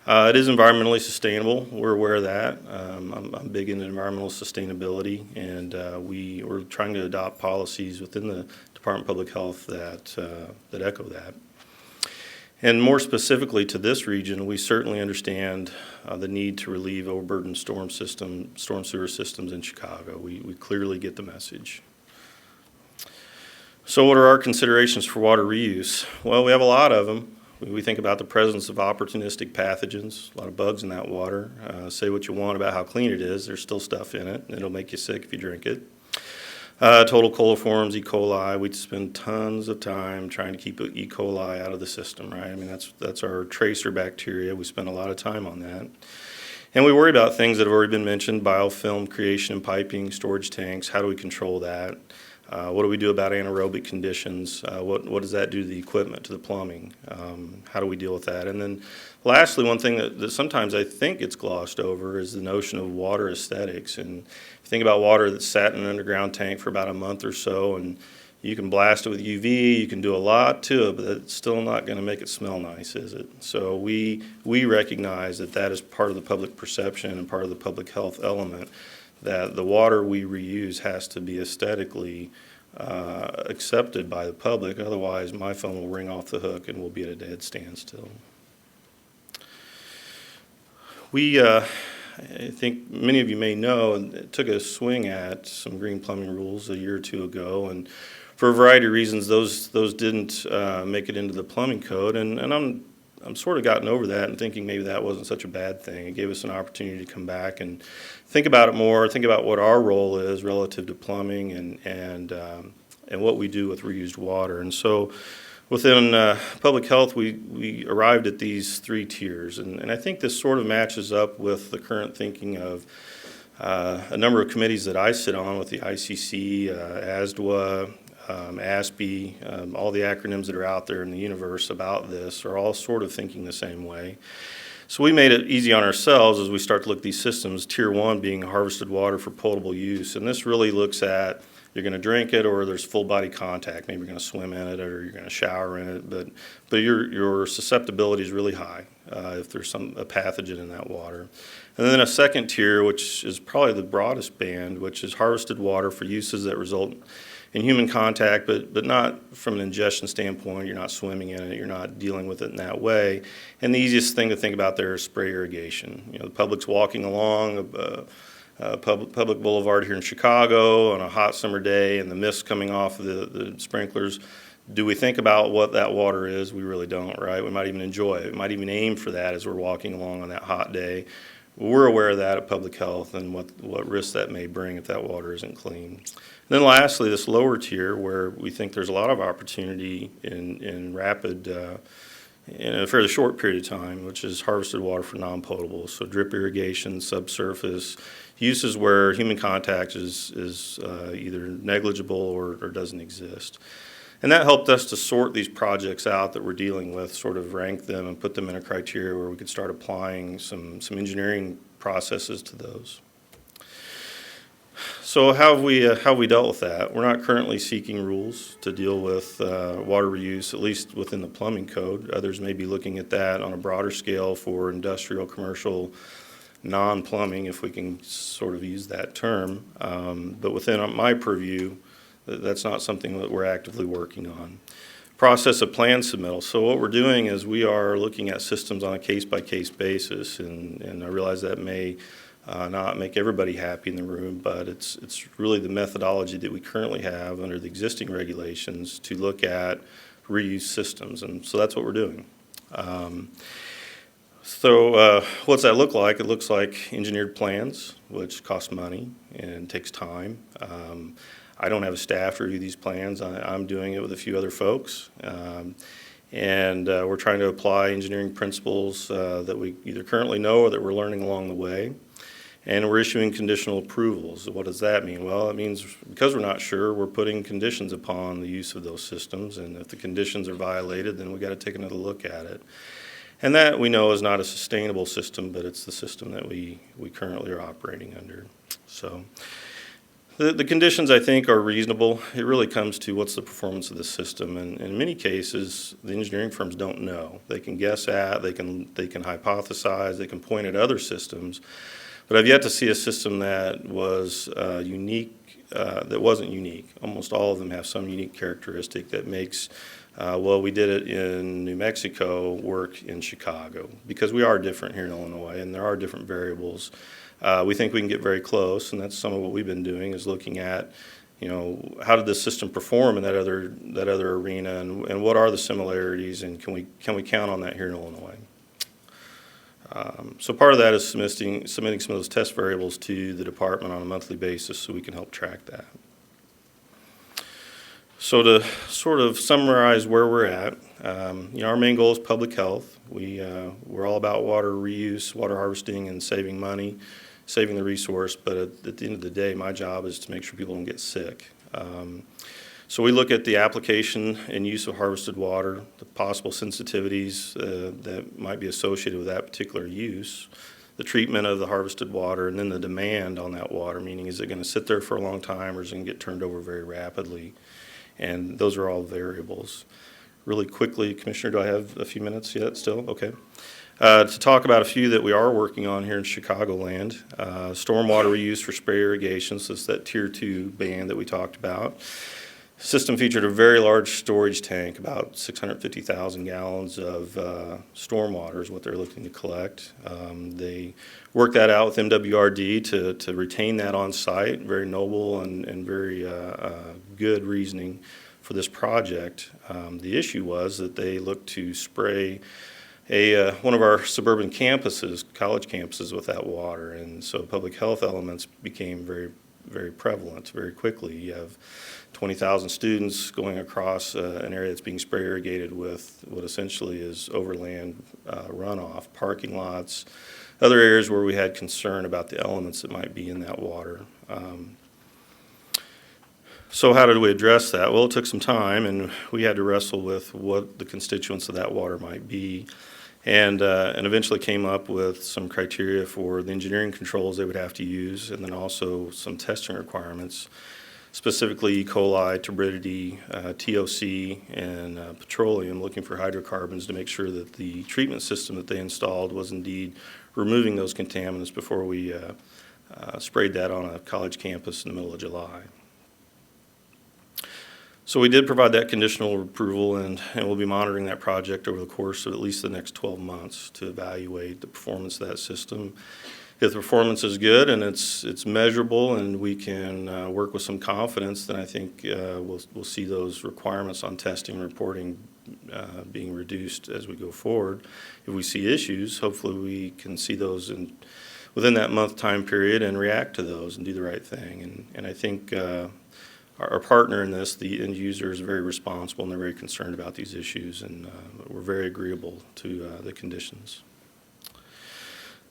It is environmentally sustainable. We're aware of that. I'm big into environmental sustainability, and we're trying to adopt policies within the Department of Public Health that echo that. And more specifically to this region, we certainly understand the need to relieve overburdened storm sewer systems in Chicago. We clearly get the message. So what are our considerations for water reuse? Well, we have a lot of them. We think about the presence of opportunistic pathogens, a lot of bugs in that water. Say what you want about how clean it is, there's still stuff in it. It'll make you sick if you drink it. Total coliforms, E. coli, we spend tons of time trying to keep E. coli out of the system, right? I mean, that's our tracer bacteria. We spend a lot of time on that. And we worry about things that have already been mentioned: biofilm creation and piping, storage tanks. How do we control that? What do we do about anaerobic conditions? What does that do to the equipment, to the plumbing? How do we deal with that? And then lastly, one thing that sometimes I think gets glossed over is the notion of water aesthetics. And if you think about water that's sat in an underground tank for about a month or so, and you can blast it with UV, you can do a lot to it, but it's still not going to make it smell nice, is it? So we recognize that is part of the public perception and part of the public health element, that the water we reuse has to be aesthetically accepted by the public. Otherwise, my phone will ring off the hook and we'll be at a dead standstill. I think many of you may know, took a swing at some green plumbing rules a year or two ago, and for a variety of reasons, those didn't make it into the plumbing code, and I'm sort of gotten over that and thinking maybe that wasn't such a bad thing. It gave us an opportunity to come back and think about it more, think about what our role is relative to plumbing and what we do with reused water. And so within public health, we arrived at these three tiers. And I think this sort of matches up with the current thinking of a number of committees that I sit on with the ICC, ASDWA, ASPE, all the acronyms that are out there in the universe about this are all sort of thinking the same way. So we made it easy on ourselves as we start to look at these systems, tier one being harvested water for potable use. And this really looks at you're going to drink it or there's full body contact. Maybe you're going to swim in it or you're going to shower in it, but your susceptibility is really high if there's a pathogen in that water. And then a second tier, which is probably the broadest band, which is harvested water for uses that result in human contact, but not from an ingestion standpoint. You're not swimming in it. You're not dealing with it in that way. And the easiest thing to think about there is spray irrigation. You know, the public's walking along public boulevard here in Chicago on a hot summer day, and the mist coming off of the sprinklers. Do we think about what that water is? We really don't, right? We might even enjoy it. We might even aim for that as we're walking along on that hot day. We're aware of that at public health and what risks that may bring if that water isn't clean. And then lastly, this lower tier where we think there's a lot of opportunity in rapid, in a fairly short period of time, which is harvested water for non-potable. So drip irrigation, subsurface, uses where human contact is either negligible or doesn't exist. And that helped us to sort these projects out that we're dealing with, sort of rank them and put them in a criteria where we could start applying some engineering processes to those. So how have we dealt with that? We're not currently seeking rules to deal with water reuse, at least within the plumbing code. Others may be looking at that on a broader scale for industrial, commercial, non-plumbing, if we can sort of use that term. But within my purview, that's not something that we're actively working on. Process of plan submittal. So what we're doing is we are looking at systems on a case-by-case basis, and I realize that may not make everybody happy in the room, but it's really the methodology that we currently have under the existing regulations to look at reuse systems, and so that's what we're doing. So what's that look like? It looks like engineered plans, which cost money and takes time. I don't have a staff to review these plans. I'm doing it with a few other folks. And we're trying to apply engineering principles that we either currently know or that we're learning along the way. And we're issuing conditional approvals. What does that mean? Well, it means because we're not sure, we're putting conditions upon the use of those systems. And if the conditions are violated, then we've got to take another look at it. And that we know is not a sustainable system, but it's the system that we currently are operating under. So the conditions, I think, are reasonable. It really comes to what's the performance of the system. And in many cases, the engineering firms don't know. They can guess at, they can hypothesize, they can point at other systems. But I've yet to see a system that was unique, that wasn't unique. Almost all of them have some unique characteristic that makes, well, we did it in New Mexico, work in Chicago. Because we are different here in Illinois, and there are different variables. We think we can get very close, and that's some of what we've been doing, is looking at, you know, how did this system perform in that other arena, and what are the similarities, and can we count on that here in Illinois? So part of that is submitting some of those test variables to the department on a monthly basis so we can help track that. So to sort of summarize where we're at, you know, our main goal is public health. We're all about water reuse, water harvesting, and saving money, saving the resource. But at the end of the day, my job is to make sure people don't get sick. So we look at the application and use of harvested water, the possible sensitivities that might be associated with that particular use, the treatment of the harvested water, and then the demand on that water, meaning is it going to sit there for a long time or is it going to get turned over very rapidly? And those are all variables. Really quickly, Commissioner, do I have a few minutes yet still? Okay. To talk about a few that we are working on here in Chicagoland. Stormwater reuse for spray irrigation, so it's that Tier 2 ban that we talked about. System featured a very large storage tank, about 650,000 gallons of stormwater is what they're looking to collect. They worked that out with MWRD to retain that on site. Very noble and very good reasoning for this project. The issue was that they looked to spray one of our suburban campuses, college campuses, with that water, and so public health elements became very, very prevalent very quickly. You have 20,000 students going across an area that's being spray irrigated with what essentially is overland runoff, parking lots, other areas where we had concern about the elements that might be in that water. So how did we address that? Well, it took some time, and we had to wrestle with what the constituents of that water might be, and eventually came up with some criteria for the engineering controls they would have to use, and then also some testing requirements, specifically E. coli, turbidity, TOC, and petroleum, looking for hydrocarbons to make sure that the treatment system that they installed was indeed removing those contaminants before we sprayed that on a college campus in the middle of July. So we did provide that conditional approval, and we'll be monitoring that project over the course of at least the next 12 months to evaluate the performance of that system. If the performance is good and it's measurable and we can work with some confidence, then I think we'll see those requirements on testing and reporting being reduced as we go forward. If we see issues, hopefully we can see those within that month time period and react to those and do the right thing. And I think our partner in this, the end user, is very responsible and they're very concerned about these issues, and we're very agreeable to the conditions.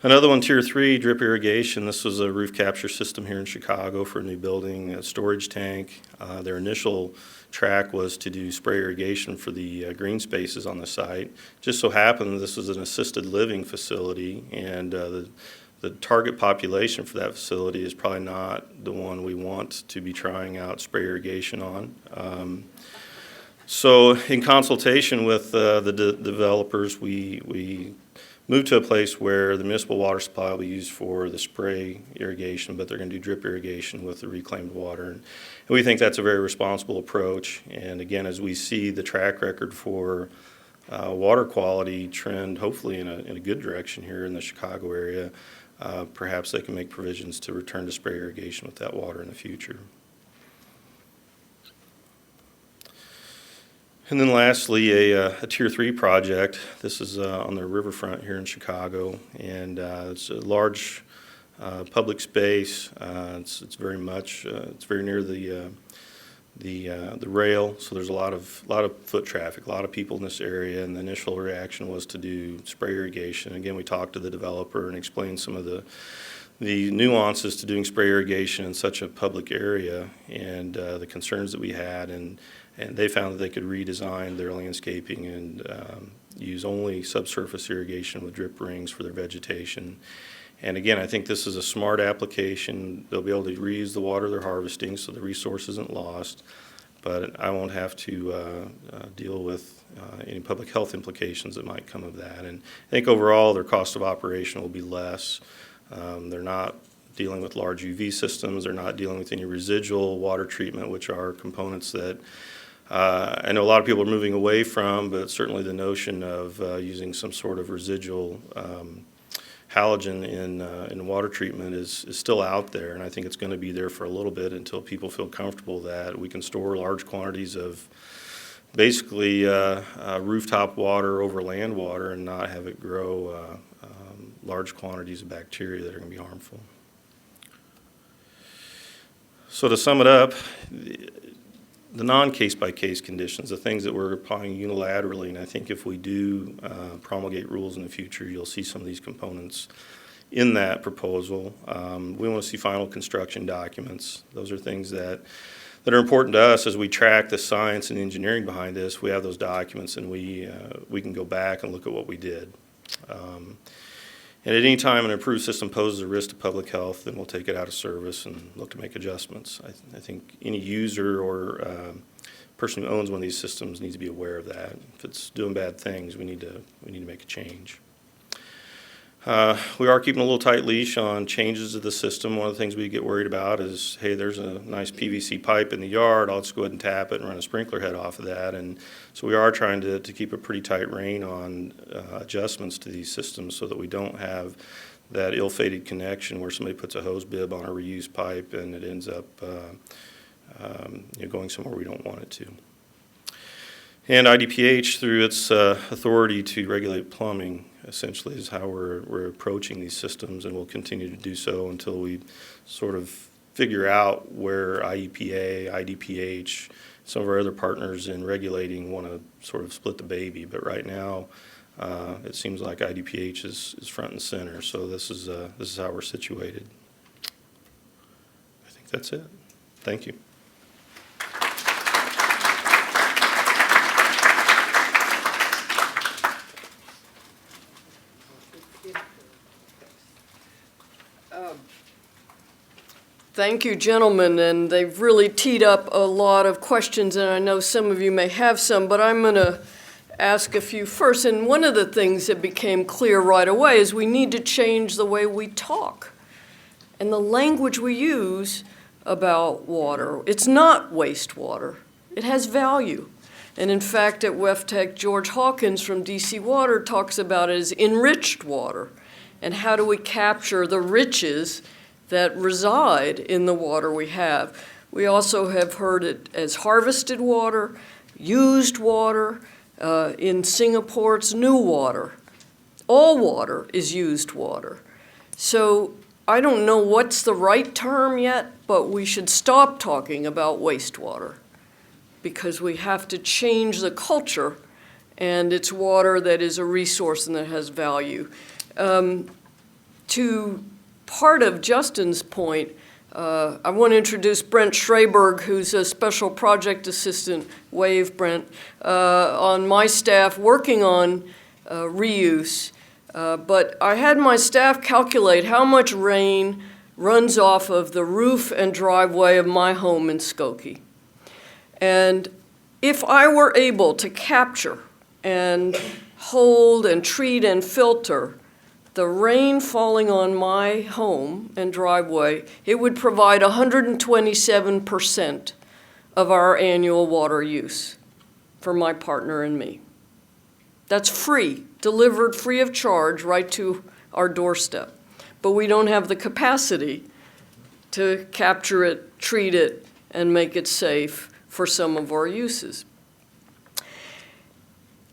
Another one, Tier 3, drip irrigation. This was a roof capture system here in Chicago for a new building, a storage tank. Their initial track was to do spray irrigation for the green spaces on the site. Just so happened this was an assisted living facility, and the target population for that facility is probably not the one we want to be trying out spray irrigation on. So in consultation with the developers, we moved to a place where the municipal water supply will be used for the spray irrigation, but they're going to do drip irrigation with the reclaimed water. And we think that's a very responsible approach. And again, as we see the track record for water quality trend, hopefully in a good direction here in the Chicago area, perhaps they can make provisions to return to spray irrigation with that water in the future. And then lastly, a Tier 3 project. This is on the riverfront here in Chicago, and it's a large public space. It's very much it's very near the rail, so there's a lot of foot traffic, a lot of people in this area. And the initial reaction was to do spray irrigation. Again, we talked to the developer and explained some of the nuances to doing spray irrigation in such a public area, and the concerns that we had, and they found that they could redesign their landscaping and use only subsurface irrigation with drip rings for their vegetation. And again, I think this is a smart application. They'll be able to reuse the water they're harvesting so the resource isn't lost, but I won't have to deal with any public health implications that might come of that. And I think overall their cost of operation will be less. They're not dealing with large UV systems. They're not dealing with any residual water treatment, which are components that I know a lot of people are moving away from, but certainly the notion of using some sort of residual halogen in water treatment is still out there, and I think it's going to be there for a little bit until people feel comfortable that we can store large quantities of basically rooftop water over land water and not have it grow large quantities of bacteria that are going to be harmful. So to sum it up, the non-case-by-case conditions, the things that we're applying unilaterally, and I think if we do promulgate rules in the future, you'll see some of these components in that proposal. We want to see final construction documents. Those are things that are important to us as we track the science and engineering behind this. We have those documents, and we can go back and look at what we did. And at any time an improved system poses a risk to public health, then we'll take it out of service and look to make adjustments. I think any user or person who owns one of these systems needs to be aware of that. If it's doing bad things, we need to make a change. We are keeping a little tight leash on changes to the system. One of the things we get worried about is, hey, there's a nice PVC pipe in the yard. I'll just go ahead and tap it and run a sprinkler head off of that. And so we are trying to keep a pretty tight rein on adjustments to these systems so that we don't have that ill-fated connection where somebody puts a hose bib on a reused pipe and it ends up going somewhere we don't want it to. And IDPH, through its authority to regulate plumbing, essentially is how we're approaching these systems, and we'll continue to do so until we sort of figure out where IEPA, IDPH, some of our other partners in regulating want to sort of split the baby. But right now, it seems like IDPH is front and center. So this is how we're situated. I think that's it. Thank you. Thank you, gentlemen, and they've really teed up a lot of questions, and I know some of you may have some, but I'm going to ask a few first. And one of the things that became clear right away is we need to change the way we talk and the language we use about water. It's not wastewater. It has value. And in fact, at WEFTEC, George Hawkins from DC Water talks about it as enriched water. And how do we capture the riches that reside in the water we have? We also have heard it as harvested water, used water, in Singapore it's new water. All water is used water. So I don't know what's the right term yet, but we should stop talking about wastewater because we have to change the culture, and it's water that is a resource and that has value. To part of Justin's point, I want to introduce Brent Schraberg, who's a special project assistant, wave Brent, on my staff working on reuse. But I had my staff calculate how much rain runs off of the roof and driveway of my home in Skokie. And if I were able to capture and hold and treat and filter the rain falling on my home and driveway, it would provide 127% of our annual water use for my partner and me. That's free, delivered free of charge right to our doorstep. But we don't have the capacity to capture it, treat it, and make it safe for some of our uses.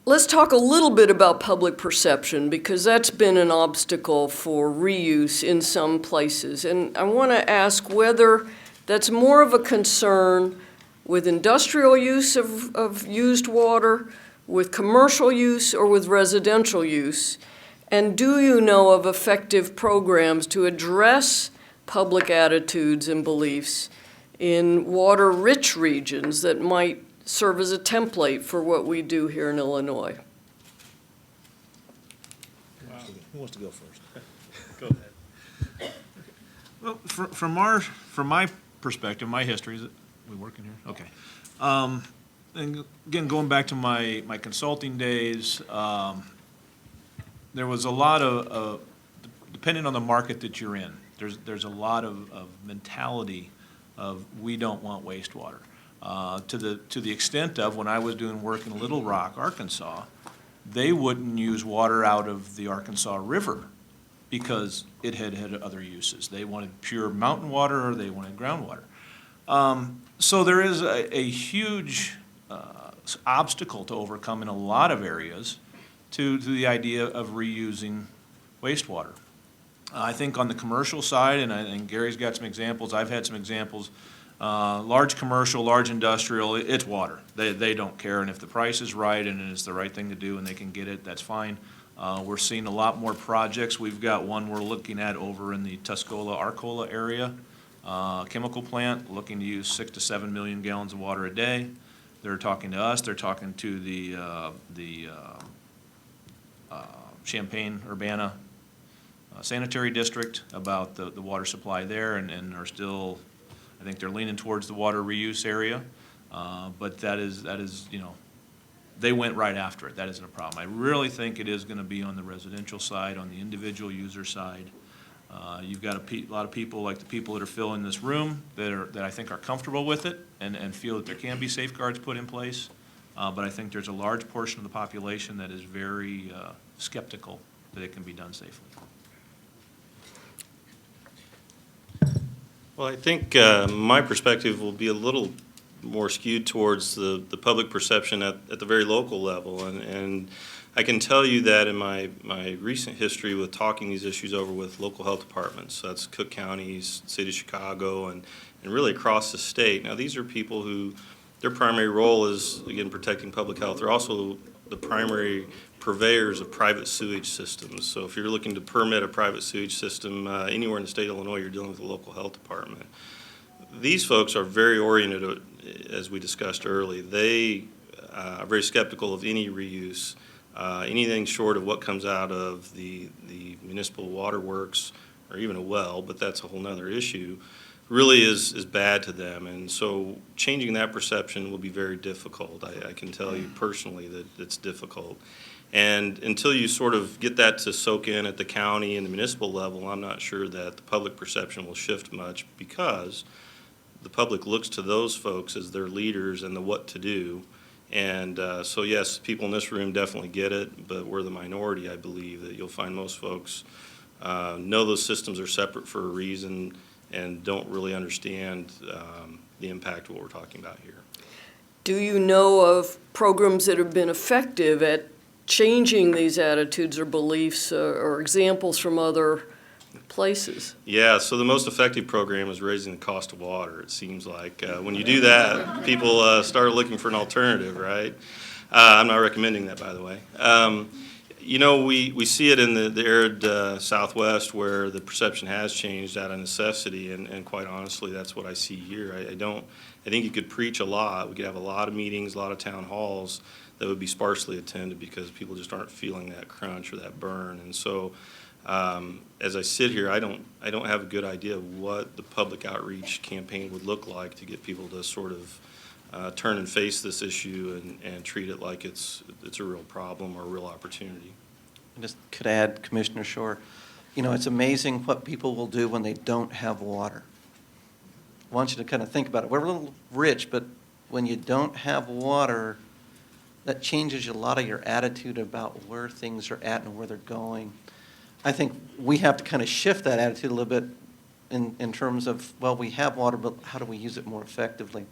Let's talk a little bit about public perception because that's been an obstacle for reuse in some places. And I want to ask whether that's more of a concern with industrial use of used water, with commercial use, or with residential use. And do you know of effective programs to address public attitudes and beliefs in water-rich regions that might serve as a template for what we do here in Illinois? Who wants to go first? Go ahead. Well, from my perspective, my history, is it, we working here? Okay. And again, going back to my consulting days, there was a lot of depending on the market that you're in, there's a lot of mentality of we don't want wastewater. To the extent of when I was doing work in Little Rock, Arkansas, they wouldn't use water out of the Arkansas River because it had other uses. They wanted pure mountain water or they wanted groundwater. So there is a huge obstacle to overcome in a lot of areas to the idea of reusing wastewater. I think on the commercial side, and I think Gary's got some examples, I've had some examples, large commercial, large industrial, it's water. They don't care, and if the price is right and it's the right thing to do and they can get it, that's fine. We're seeing a lot more projects. We've got one we're looking at over in the Tuscola-Arcola area, chemical plant, looking to use 6 to 7 million gallons of water a day. They're talking to us, they're talking to the Champaign-Urbana sanitary district about the water supply there, and are still, I think they're leaning towards the water reuse area, but that is, you know, they went right after it. That isn't a problem. I really think it is going to be on the residential side, on the individual user side. You've got a lot of people, like the people that are filling this room, that I think are comfortable with it and feel that there can be safeguards put in place. But I think there's a large portion of the population that is very skeptical that it can be done safely. Well, I think my perspective will be a little more skewed towards the public perception at the very local level. And I can tell you that in my recent history with talking these issues over with local health departments, so that's Cook County, City of Chicago, and really across the state. Now, these are people who, their primary role is, again, protecting public health. They're also the primary purveyors of private sewage systems. So if you're looking to permit a private sewage system anywhere in the state of Illinois, you're dealing with the local health department. These folks are very oriented, as we discussed early. They are very skeptical of any reuse. Anything short of what comes out of the municipal water works or even a well, but that's a whole nother issue, really is bad to them. And so changing that perception will be very difficult. I can tell you personally that it's difficult. And until you sort of get that to soak in at the county and the municipal level, I'm not sure that the public perception will shift much, because the public looks to those folks as their leaders and the what to do. And so yes, people in this room definitely get it, but we're the minority, I believe, that you'll find most folks know those systems are separate for a reason and don't really understand the impact of what we're talking about here. Do you know of programs that have been effective at changing these attitudes or beliefs or examples from other places? Yeah, so the most effective program is raising the cost of water. It seems like when you do that, people start looking for an alternative, right? I'm not recommending that, by the way. You know, we see it in the arid Southwest where the perception has changed out of necessity, and quite honestly, that's what I see here. I think you could preach a lot. We could have a lot of meetings, a lot of town halls that would be sparsely attended because people just aren't feeling that crunch or that burn. And so as I sit here, I don't have a good idea of what the public outreach campaign would look like to get people to sort of turn and face this issue and treat it like it's a real problem or a real opportunity. I just could add, Commissioner Shore, you know, it's amazing what people will do when they don't have water. I want you to kind of think about it. We're a little rich, but when you don't have water, that changes a lot of your attitude about where things are at and where they're going. I think we have to kind of shift that attitude a little bit in terms of, well, we have water, but how do we use it more effectively?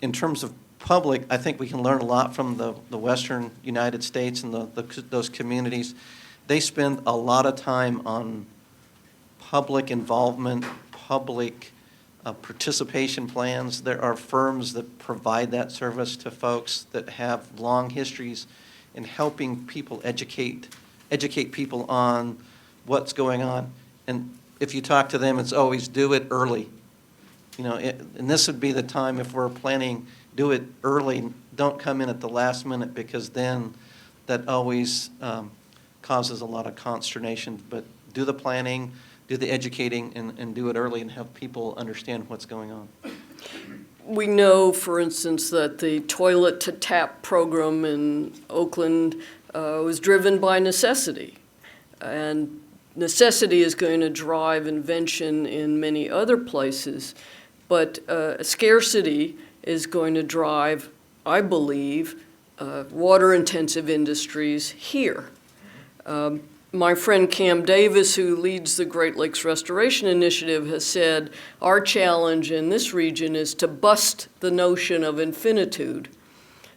In terms of public, I think we can learn a lot from the Western United States and those communities. They spend a lot of time on public involvement, public participation plans. There are firms that provide that service to folks that have long histories in helping people educate people on what's going on. And if you talk to them, it's always do it early. You know, and this would be the time if we're planning, do it early. Don't come in at the last minute because then that always causes a lot of consternation. But do the planning, do the educating, and do it early and have people understand what's going on. We know, for instance, that the toilet to tap program in Oakland was driven by necessity. And necessity is going to drive invention in many other places, but scarcity is going to drive, I believe, water-intensive industries here. My friend Cam Davis, who leads the Great Lakes Restoration Initiative, has said our challenge in this region is to bust the notion of infinitude,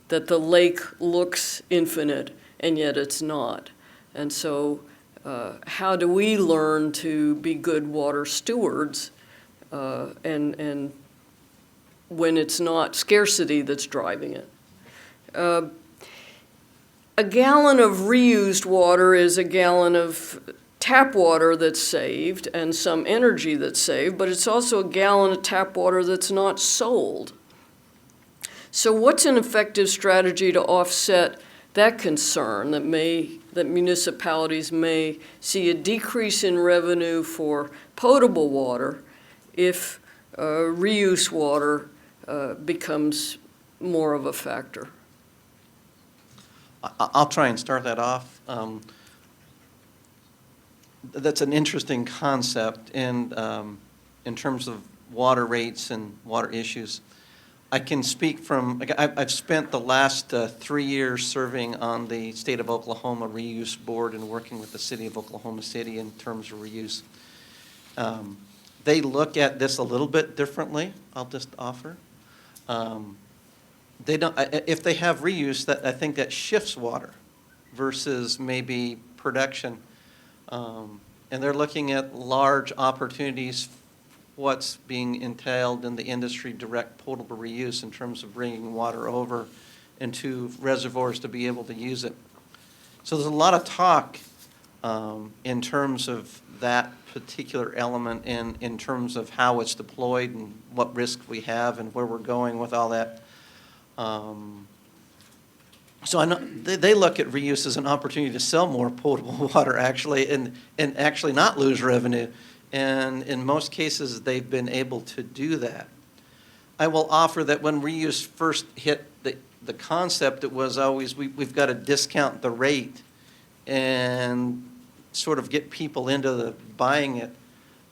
that the lake looks infinite and yet it's not. And so how do we learn to be good water stewards and when it's not scarcity that's driving it? A gallon of reused water is a gallon of tap water that's saved and some energy that's saved, but it's also a gallon of tap water that's not sold. So what's an effective strategy to offset that concern that municipalities may see a decrease in revenue for potable water if reuse water becomes more of a factor? I'll try and start that off. That's an interesting concept, and in terms of water rates and water issues, I can speak from, I've spent the last 3 years serving on the State of Oklahoma Reuse Board and working with the City of Oklahoma City in terms of reuse. They look at this a little bit differently, I'll just offer. They don't, if they have reuse, that I think that shifts water versus maybe production. And they're looking at large opportunities, what's being entailed in the industry direct potable reuse in terms of bringing water over into reservoirs to be able to use it. So there's a lot of talk in terms of that particular element and in terms of how it's deployed and what risk we have and where we're going with all that. So I know they look at reuse as an opportunity to sell more potable water actually and actually not lose revenue. And in most cases, they've been able to do that. I will offer that when reuse first hit the concept, it was always we've got to discount the rate and sort of get people into buying it.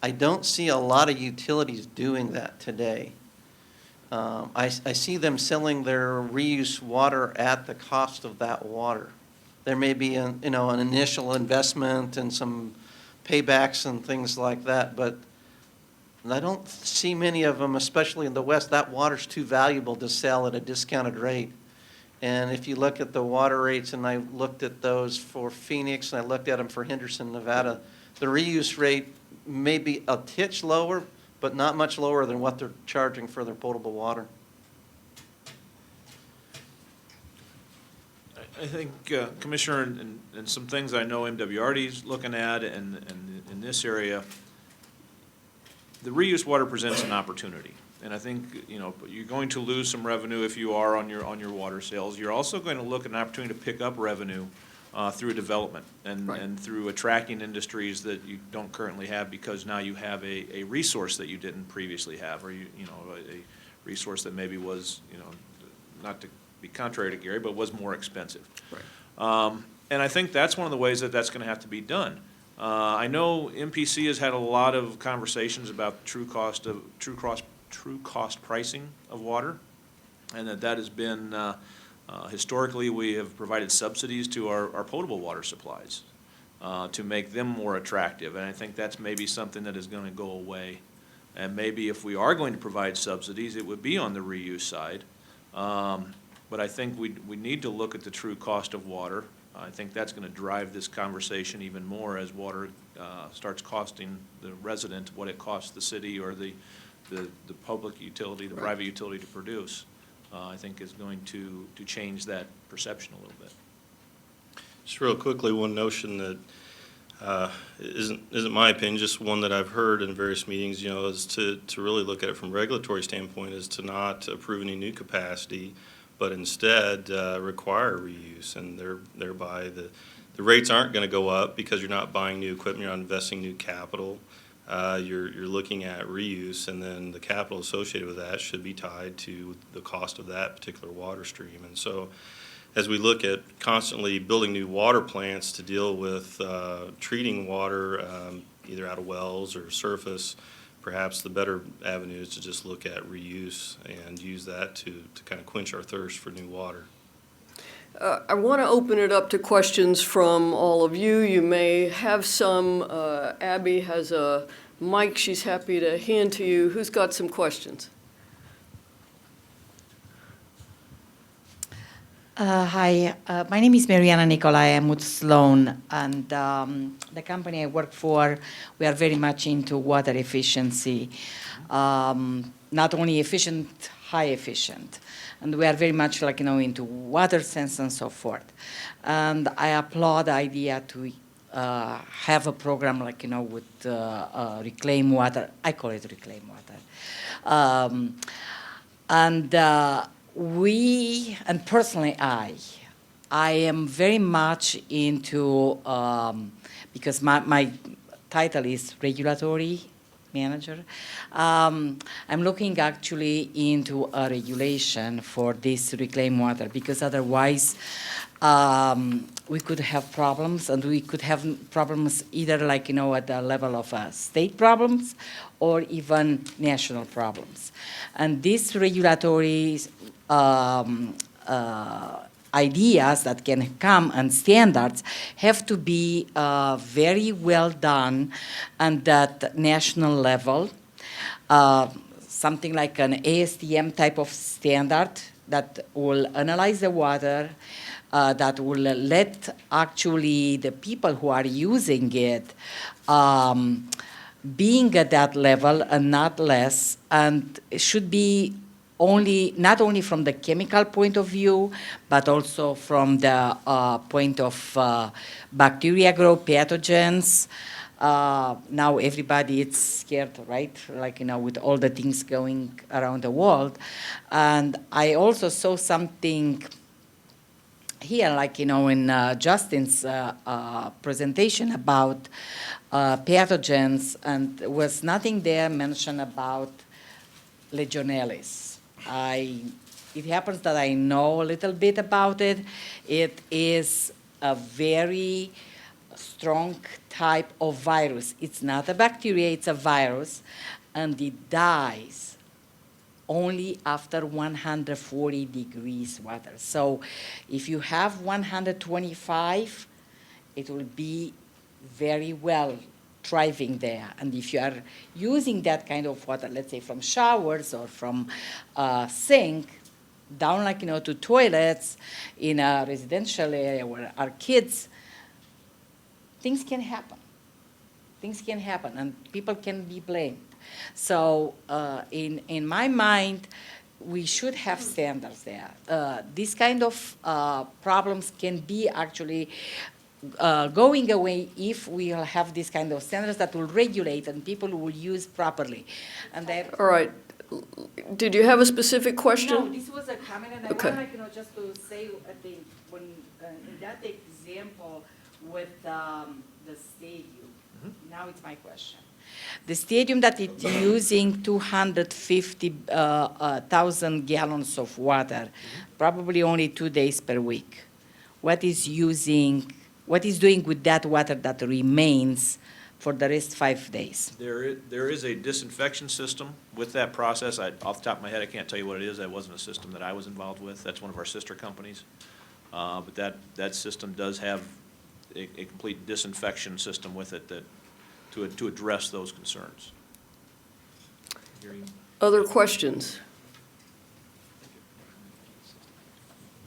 I don't see a lot of utilities doing that today. I see them selling their reuse water at the cost of that water. There may be an initial investment and some paybacks and things like that, but I don't see many of them, especially in the West. That water's too valuable to sell at a discounted rate. And if you look at the water rates, and I looked at those for Phoenix, and I looked at them for Henderson, Nevada, the reuse rate may be a titch lower, but not much lower than what they're charging for their potable water. I think, Commissioner, and some things I know MWRD's looking at, and in this area, the reuse water presents an opportunity. And I think, you're going to lose some revenue if you are on your water sales. You're also going to look at an opportunity to pick up revenue through development and through attracting industries that you don't currently have, because now you have a resource that you didn't previously have, or a resource that maybe was, not to be contrary to Gary, but was more expensive. Right. And I think that's one of the ways that that's going to have to be done. I know MPC has had a lot of conversations about true cost pricing of water, and that has been, historically, we have provided subsidies to our potable water supplies to make them more attractive, and I think that's maybe something that is going to go away. And maybe if we are going to provide subsidies, it would be on the reuse side. But I think we need to look at the true cost of water. I think that's going to drive this conversation even more as water starts costing the resident what it costs the city or the public utility, the private utility to produce. I think is going to change that perception a little bit. Just real quickly, one notion that isn't my opinion, just one that I've heard in various meetings, is to really look at it from a regulatory standpoint, is to not approve any new capacity, but instead require reuse, and thereby the rates aren't going to go up because you're not buying new equipment, you're not investing new capital. You're looking at reuse, and then the capital associated with that should be tied to the cost of that particular water stream. And so as we look at constantly building new water plants to deal with treating water either out of wells or surface, perhaps the better avenue is to just look at reuse and use that to kind of quench our thirst for new water. I want to open it up to questions from all of you. You may have some. Abby has a mic she's happy to hand to you. Who's got some questions? Hi, my name is Mariana Nicolai. I'm with Sloan, and the company I work for, we are very much into water efficiency, not only efficient, high efficient. And we are very much into water sense and so forth. And I applaud the idea to have a program with reclaim water. I call it reclaim water. And personally I am very much into, because my title is regulatory manager, I'm looking actually into a regulation for this reclaim water, because otherwise we could have problems, and we could have problems either at the level of state problems or even national problems. And these regulatory ideas that can come and standards have to be very well done and at national level, something like an ASTM type of standard that will analyze the water, that will let actually the people who are using it being at that level and not less, and it should be not only from the chemical point of view, but also from the point of bacteria grow pathogens. Now everybody is scared, right? With all the things going around the world. And I also saw something here, in Justin's presentation about pathogens, and there was nothing there mentioned about Legionellas. It happens that I know a little bit about it. It is a very strong type of virus. It's not a bacteria, it's a virus, and it dies only after 140 degrees water. So if you have 125, it will be very well thriving there. And if you are using that kind of water, let's say from showers or from sink, down like, to toilets in a residential area where our kids, things can happen. Things can happen, and people can be blamed. So in my mind, we should have standards there. These kind of problems can be actually going away if we will have these kind of standards that will regulate and people will use properly. And then, All right. Did you have a specific question? no, this was a comment, and I Okay. want, just to say, I think, when, in that example with the stadium, now it's my question. The stadium that is using 250,000 gallons of water, probably only 2 days per week. What is doing with that water that remains for the rest 5 days? There is a disinfection system with that process. Off the top of my head, I can't tell you what it is. That wasn't a system that I was involved with. That's one of our sister companies. But that system does have a complete disinfection system with it to address those concerns. Other questions?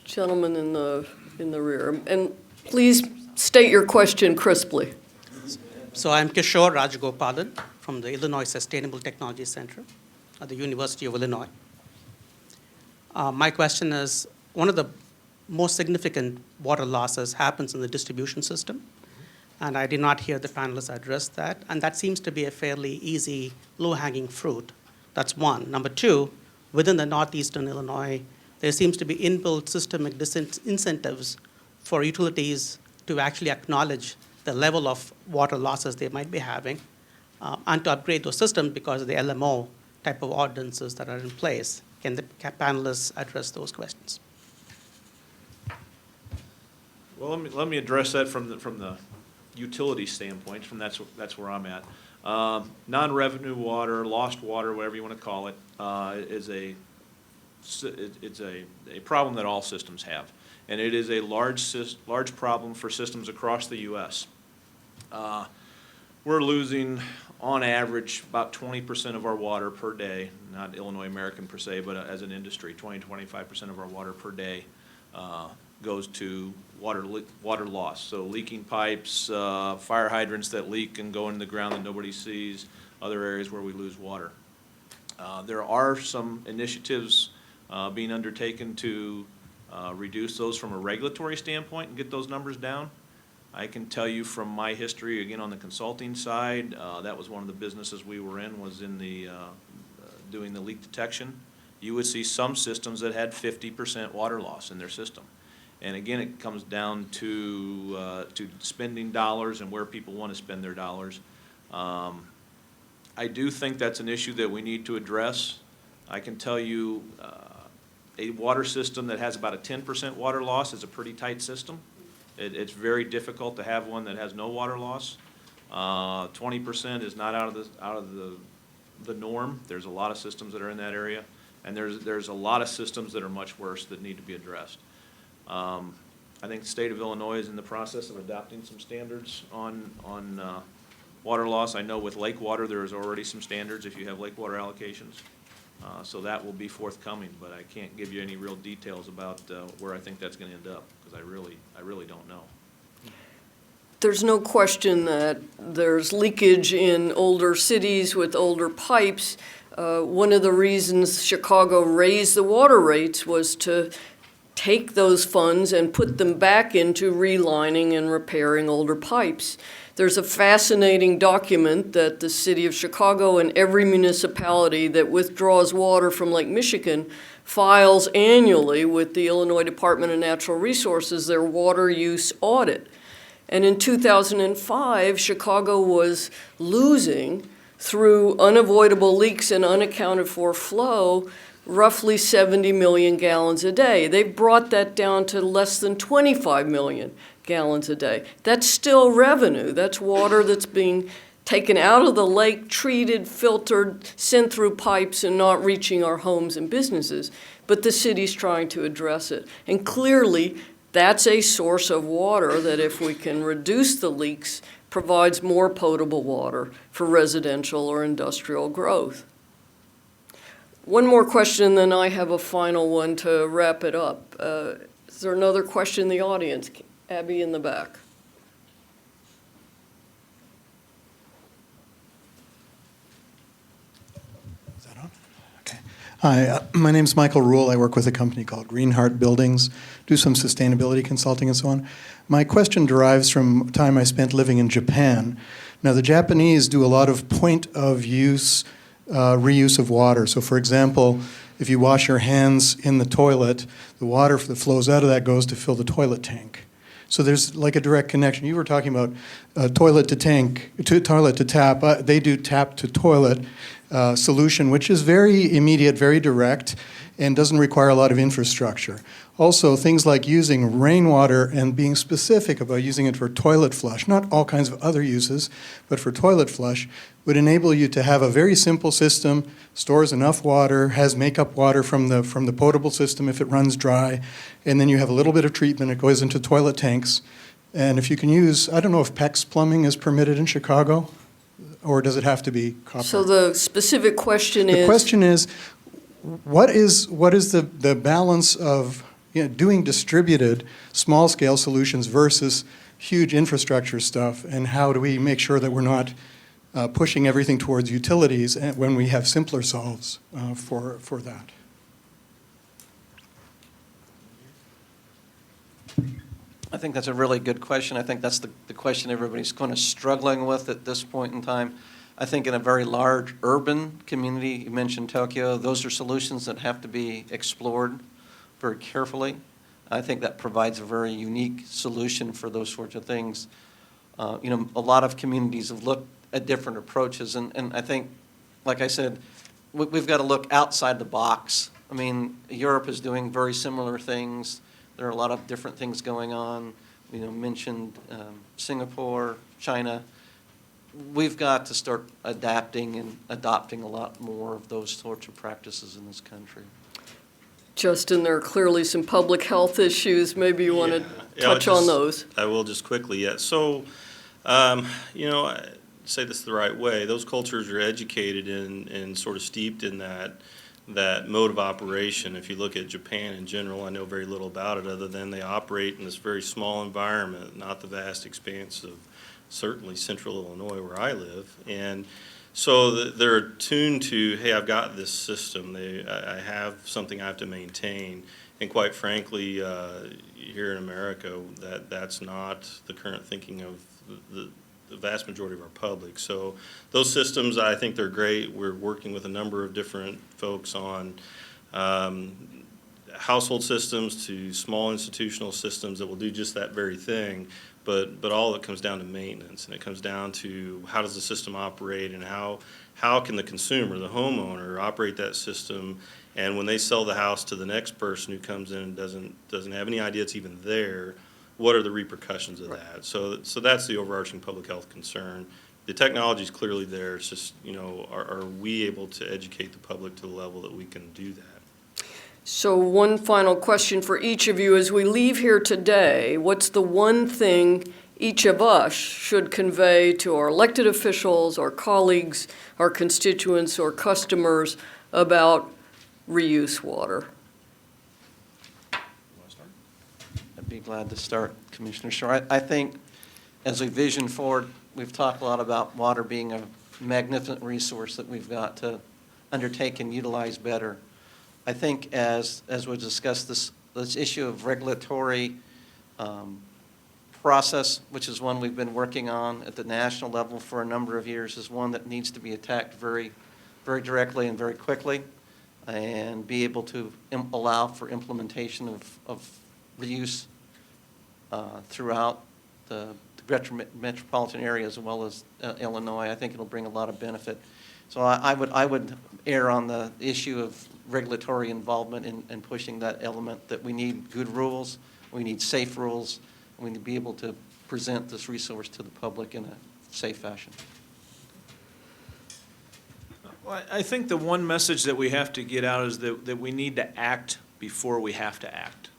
Gentleman in the rear. And please state your question crisply. So I'm Kishore Rajagopalan from the Illinois Sustainable Technology Center at the University of Illinois. My question is, one of the most significant water losses happens in the distribution system, and I did not hear the panelists address that, and that seems to be a fairly easy, low-hanging fruit. That's one. Number two, within the northeastern Illinois, there seems to be inbuilt systemic incentives for utilities to actually acknowledge the level of water losses they might be having, and to upgrade those systems because of the LMO type of ordinances that are in place. Can the panelists address those questions? Well, let me address that from the utility standpoint. That's where I'm at. Non-revenue water, lost water, whatever you want to call it, is a problem that all systems have, and it is a large problem for systems across the U.S. We're losing, on average, about 20% of our water per day, not Illinois American per se, but as an industry, 20-25% of our water per day goes to water loss. So leaking pipes, fire hydrants that leak and go into the ground that nobody sees, other areas where we lose water. There are some initiatives being undertaken to reduce those from a regulatory standpoint and get those numbers down. I can tell you from my history, again, on the consulting side, that was one of the businesses we were in, was in the doing the leak detection. You would see some systems that had 50% water loss in their system. And again, it comes down to spending dollars and where people want to spend their dollars. I do think that's an issue that we need to address. I can tell you a water system that has about a 10% water loss is a pretty tight system. It's very difficult to have one that has no water loss. 20% is not out of the norm. There's a lot of systems that are in that area, and there's a lot of systems that are much worse that need to be addressed. I think the state of Illinois is in the process of adopting some standards on water loss. I know with lake water there is already some standards if you have lake water allocations. So that will be forthcoming, but I can't give you any real details about where I think that's going to end up, because I really don't know. There's no question that there's leakage in older cities with older pipes. One of the reasons Chicago raised the water rates was to take those funds and put them back into relining and repairing older pipes. There's a fascinating document that the city of Chicago and every municipality that withdraws water from Lake Michigan files annually with the Illinois Department of Natural Resources their water use audit. And in 2005, Chicago was losing, through unavoidable leaks and unaccounted for flow, roughly 70 million gallons a day. They brought that down to less than 25 million. gallons a day. That's still revenue. That's water that's being taken out of the lake, treated, filtered, sent through pipes, and not reaching our homes and businesses. But the city's trying to address it. And clearly, that's a source of water that if we can reduce the leaks, provides more potable water for residential or industrial growth. One more question, then I have a final one to wrap it up. Is there another question in the audience? Abby in the back. Is that on? Okay. Hi, my name's Michael Rule. I work with a company called Greenheart Buildings, do some sustainability consulting and so on. My question derives from time I spent living in Japan. Now, the Japanese do a lot of point-of-use reuse of water. So, for example, if you wash your hands in the toilet, the water that flows out of that goes to fill the toilet tank. So there's like a direct connection. You were talking about toilet to tank, toilet to tap. They do tap to toilet solution, which is very immediate, very direct, and doesn't require a lot of infrastructure. Also, things like using rainwater and being specific about using it for toilet flush, not all kinds of other uses, but for toilet flush, would enable you to have a very simple system, stores enough water, has makeup water from the potable system if it runs dry, and then you have a little bit of treatment, it goes into toilet tanks. And if you can use, I don't know if PEX plumbing is permitted in Chicago, or does it have to be copper? So the specific question is? The question is, what is the balance of doing distributed small-scale solutions versus huge infrastructure stuff, and how do we make sure that we're not pushing everything towards utilities when we have simpler solves for that? I think that's a really good question. I think that's the question everybody's kind of struggling with at this point in time. I think in a very large urban community, you mentioned Tokyo, those are solutions that have to be explored very carefully. I think that provides a very unique solution for those sorts of things. A lot of communities have looked at different approaches, and I think, like I said, we've got to look outside the box. I mean, Europe is doing very similar things. There are a lot of different things going on. Mentioned Singapore, China. We've got to start adapting and adopting a lot more of those sorts of practices in this country. Justin, there are clearly some public health issues. Maybe you want to touch on those. I will just quickly, yeah. So, I say this the right way. Those cultures are educated and sort of steeped in that mode of operation. If you look at Japan in general, I know very little about it other than they operate in this very small environment, not the vast expanse of certainly central Illinois where I live. And so they're attuned to, hey, I've got this system. I have something I have to maintain. And quite frankly, here in America, that's not the current thinking of the vast majority of our public. So those systems, I think they're great. We're working with a number of different folks on household systems to small institutional systems that will do just that very thing. But all of it comes down to maintenance, and it comes down to how does the system operate, and how can the consumer, the homeowner, operate that system, and when they sell the house to the next person who comes in and doesn't have any idea it's even there, what are the repercussions of that? So that's the overarching public health concern. The technology is clearly there. It's just, are we able to educate the public to the level that we can do that? So one final question for each of you. As we leave here today, what's the one thing each of us should convey to our elected officials, our colleagues, our constituents, or customers about reuse water? I'd be glad to start, Commissioner Shore. I think as we vision forward, we've talked a lot about water being a magnificent resource that we've got to undertake and utilize better. I think as we discussed, this issue of regulatory process, which is one we've been working on at the national level for a number of years, is one that needs to be attacked very, very directly and very quickly, and be able to allow for implementation of reuse throughout the metropolitan area as well as Illinois. I think it'll bring a lot of benefit. So I would err on the issue of regulatory involvement in pushing that element, that we need good rules, we need safe rules, We need to be able to present this resource to the public in a safe fashion. Well, I think the one message that we have to get out is that we need to act before we have to act.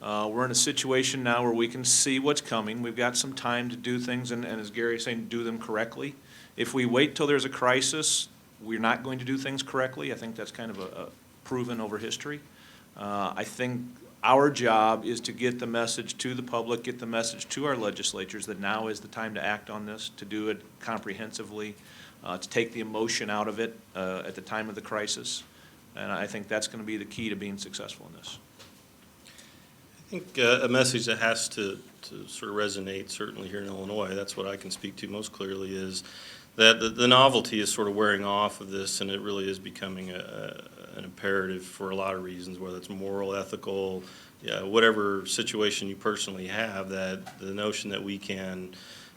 We're in a situation now where we can see what's coming. We've got some time to do things, and as Gary is saying, do them correctly. If we wait till there's a crisis, we're not going to do things correctly. I think that's kind of a proven over history. I think our job is to get the message to the public, get the message to our legislatures that now is the time to act on this, to do it comprehensively, to take the emotion out of it at the time of the crisis. And I think that's going to be the key to being successful in this. I think a message that has to sort of resonate, certainly here in Illinois, that's what I can speak to most clearly, is that the novelty is sort of wearing off of this, and it really is becoming an imperative for a lot of reasons, whether it's moral, ethical, whatever situation you personally have, that the notion that we can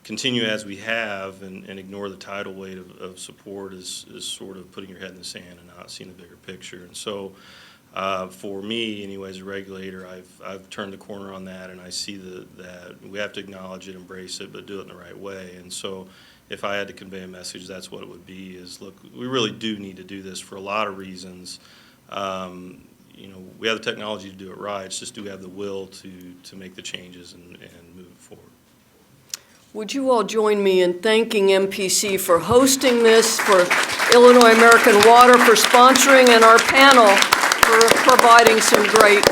continue as we have and ignore the tidal weight of support is sort of putting your head in the sand and not seeing the bigger picture. And so for me, anyway, as a regulator, I've turned the corner on that, and I see that we have to acknowledge it, embrace it, but do it in the right way. And so if I had to convey a message, that's what it would be, is look, we really do need to do this for a lot of reasons. We have the technology to do it right. It's just, do we have the will to make the changes and move it forward? Would you all join me in thanking MPC for hosting this, for Illinois American Water for sponsoring, and our panel for providing some great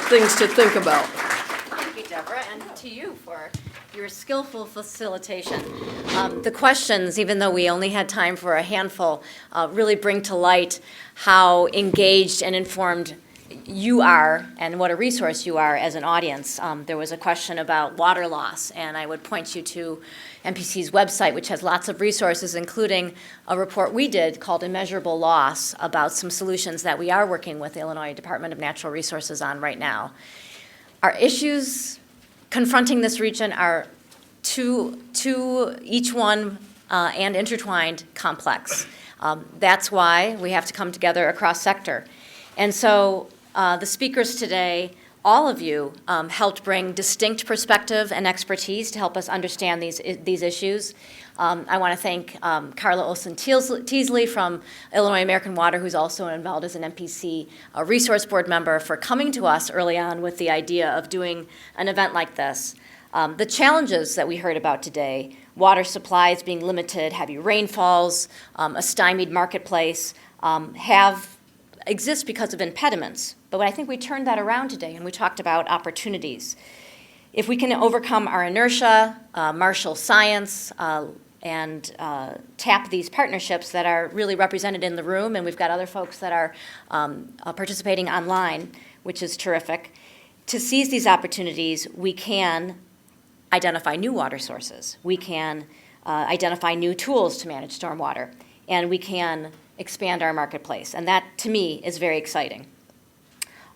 things to think about. Thank you, Deborah, and to you for your skillful facilitation. The questions, even though we only had time for a handful, really bring to light how engaged and informed you are and what a resource you are as an audience. There was a question about water loss, and I would point you to MPC's website, which has lots of resources, including a report we did called Immeasurable Loss, about some solutions that we are working with the Illinois Department of Natural Resources on right now. Our issues confronting this region are to each one and intertwined, complex. That's why we have to come together across sector. And so the speakers today, all of you, helped bring distinct perspective and expertise to help us understand these issues. I want to thank Carla Olson-Teasley from Illinois American Water, who's also involved as an MPC Resource Board member, for coming to us early on with the idea of doing an event like this. The challenges that we heard about today, water supplies being limited, heavy rainfalls, a stymied marketplace, exist because of impediments. But I think we turned that around today, and we talked about opportunities. If we can overcome our inertia, marshal science, and tap these partnerships that are really represented in the room, and we've got other folks that are participating online, which is terrific. To seize these opportunities, we can identify new water sources. We can identify new tools to manage stormwater, and we can expand our marketplace. And that, to me, is very exciting.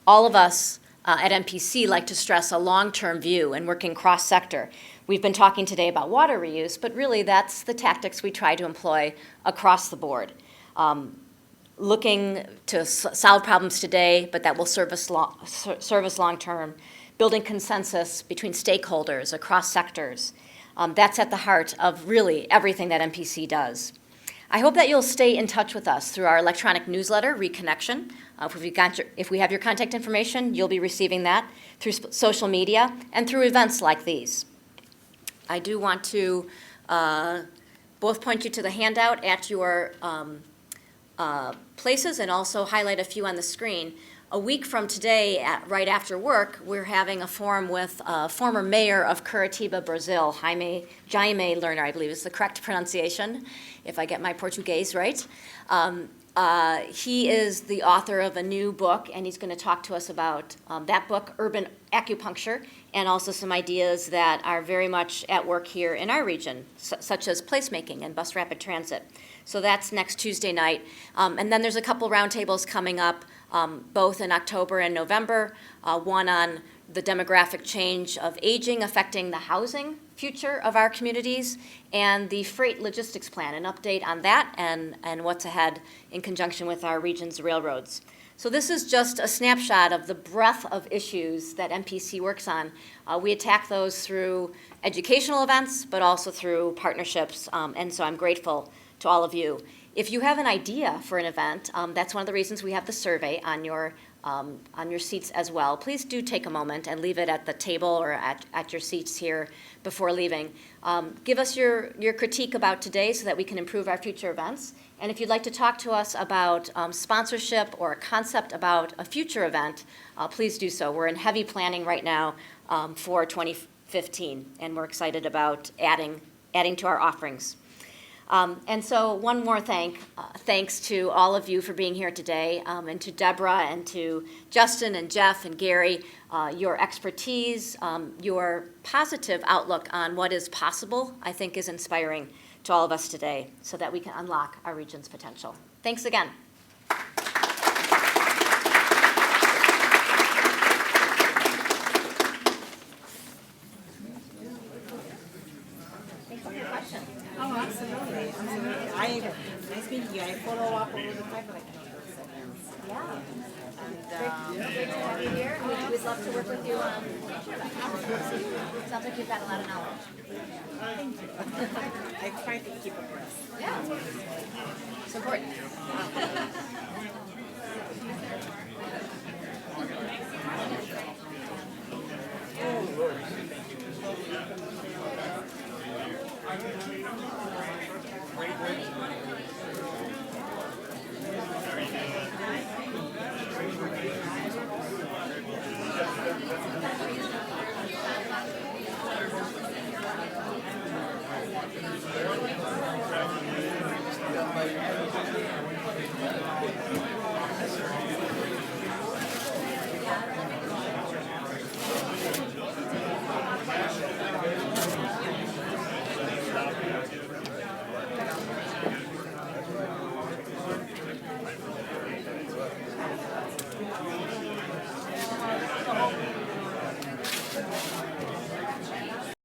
All of us at MPC like to stress a long-term view and working cross-sector. We've been talking today about water reuse, but really that's the tactics we try to employ across the board. Looking to solve problems today, but that will serve us long-term. Building consensus between stakeholders across sectors. That's at the heart of really everything that MPC does. I hope that you'll stay in touch with us through our electronic newsletter, Reconnection. If we have your contact information, you'll be receiving that through social media and through events like these. I do want to both point you to the handout at your places and also highlight a few on the screen. A week from today, right after work, we're having a forum with former mayor of Curitiba, Brazil, Jaime Lerner, I believe is the correct pronunciation, if I get my Portuguese right. He is the author of a new book, and he's going to talk to us about that book, Urban Acupuncture, and also some ideas that are very much at work here in our region, such as placemaking and bus rapid transit. So that's next Tuesday night. And then there's a couple roundtables coming up, both in October and November, one on the demographic change of aging affecting the housing future of our communities, and the freight logistics plan, an update on that and what's ahead in conjunction with our region's railroads. So this is just a snapshot of the breadth of issues that MPC works on. We attack those through educational events, but also through partnerships, and so I'm grateful to all of you. If you have an idea for an event, that's one of the reasons we have the survey on your seats as well. Please do take a moment and leave it at the table or at your seats here before leaving. Give us your critique about today so that we can improve our future events. And if you'd like to talk to us about sponsorship or a concept about a future event, please do so. We're in heavy planning right now for 2015, and we're excited about adding to our offerings. And so one more thanks to all of you for being here today, and to Debra and to Justin and Jeff and Gary. Your expertise, your positive outlook on what is possible, I think is inspiring to all of us today so that we can unlock our region's potential. Thanks again. Thanks for your question. Oh, absolutely. Nice meeting you. I follow up all the time, but I cannot do seconds. Yeah. And Great to have you here. We'd love to work with you on future events. Sounds like you've got a lot of knowledge. thank you. I try to keep abreast. Yeah. It's important.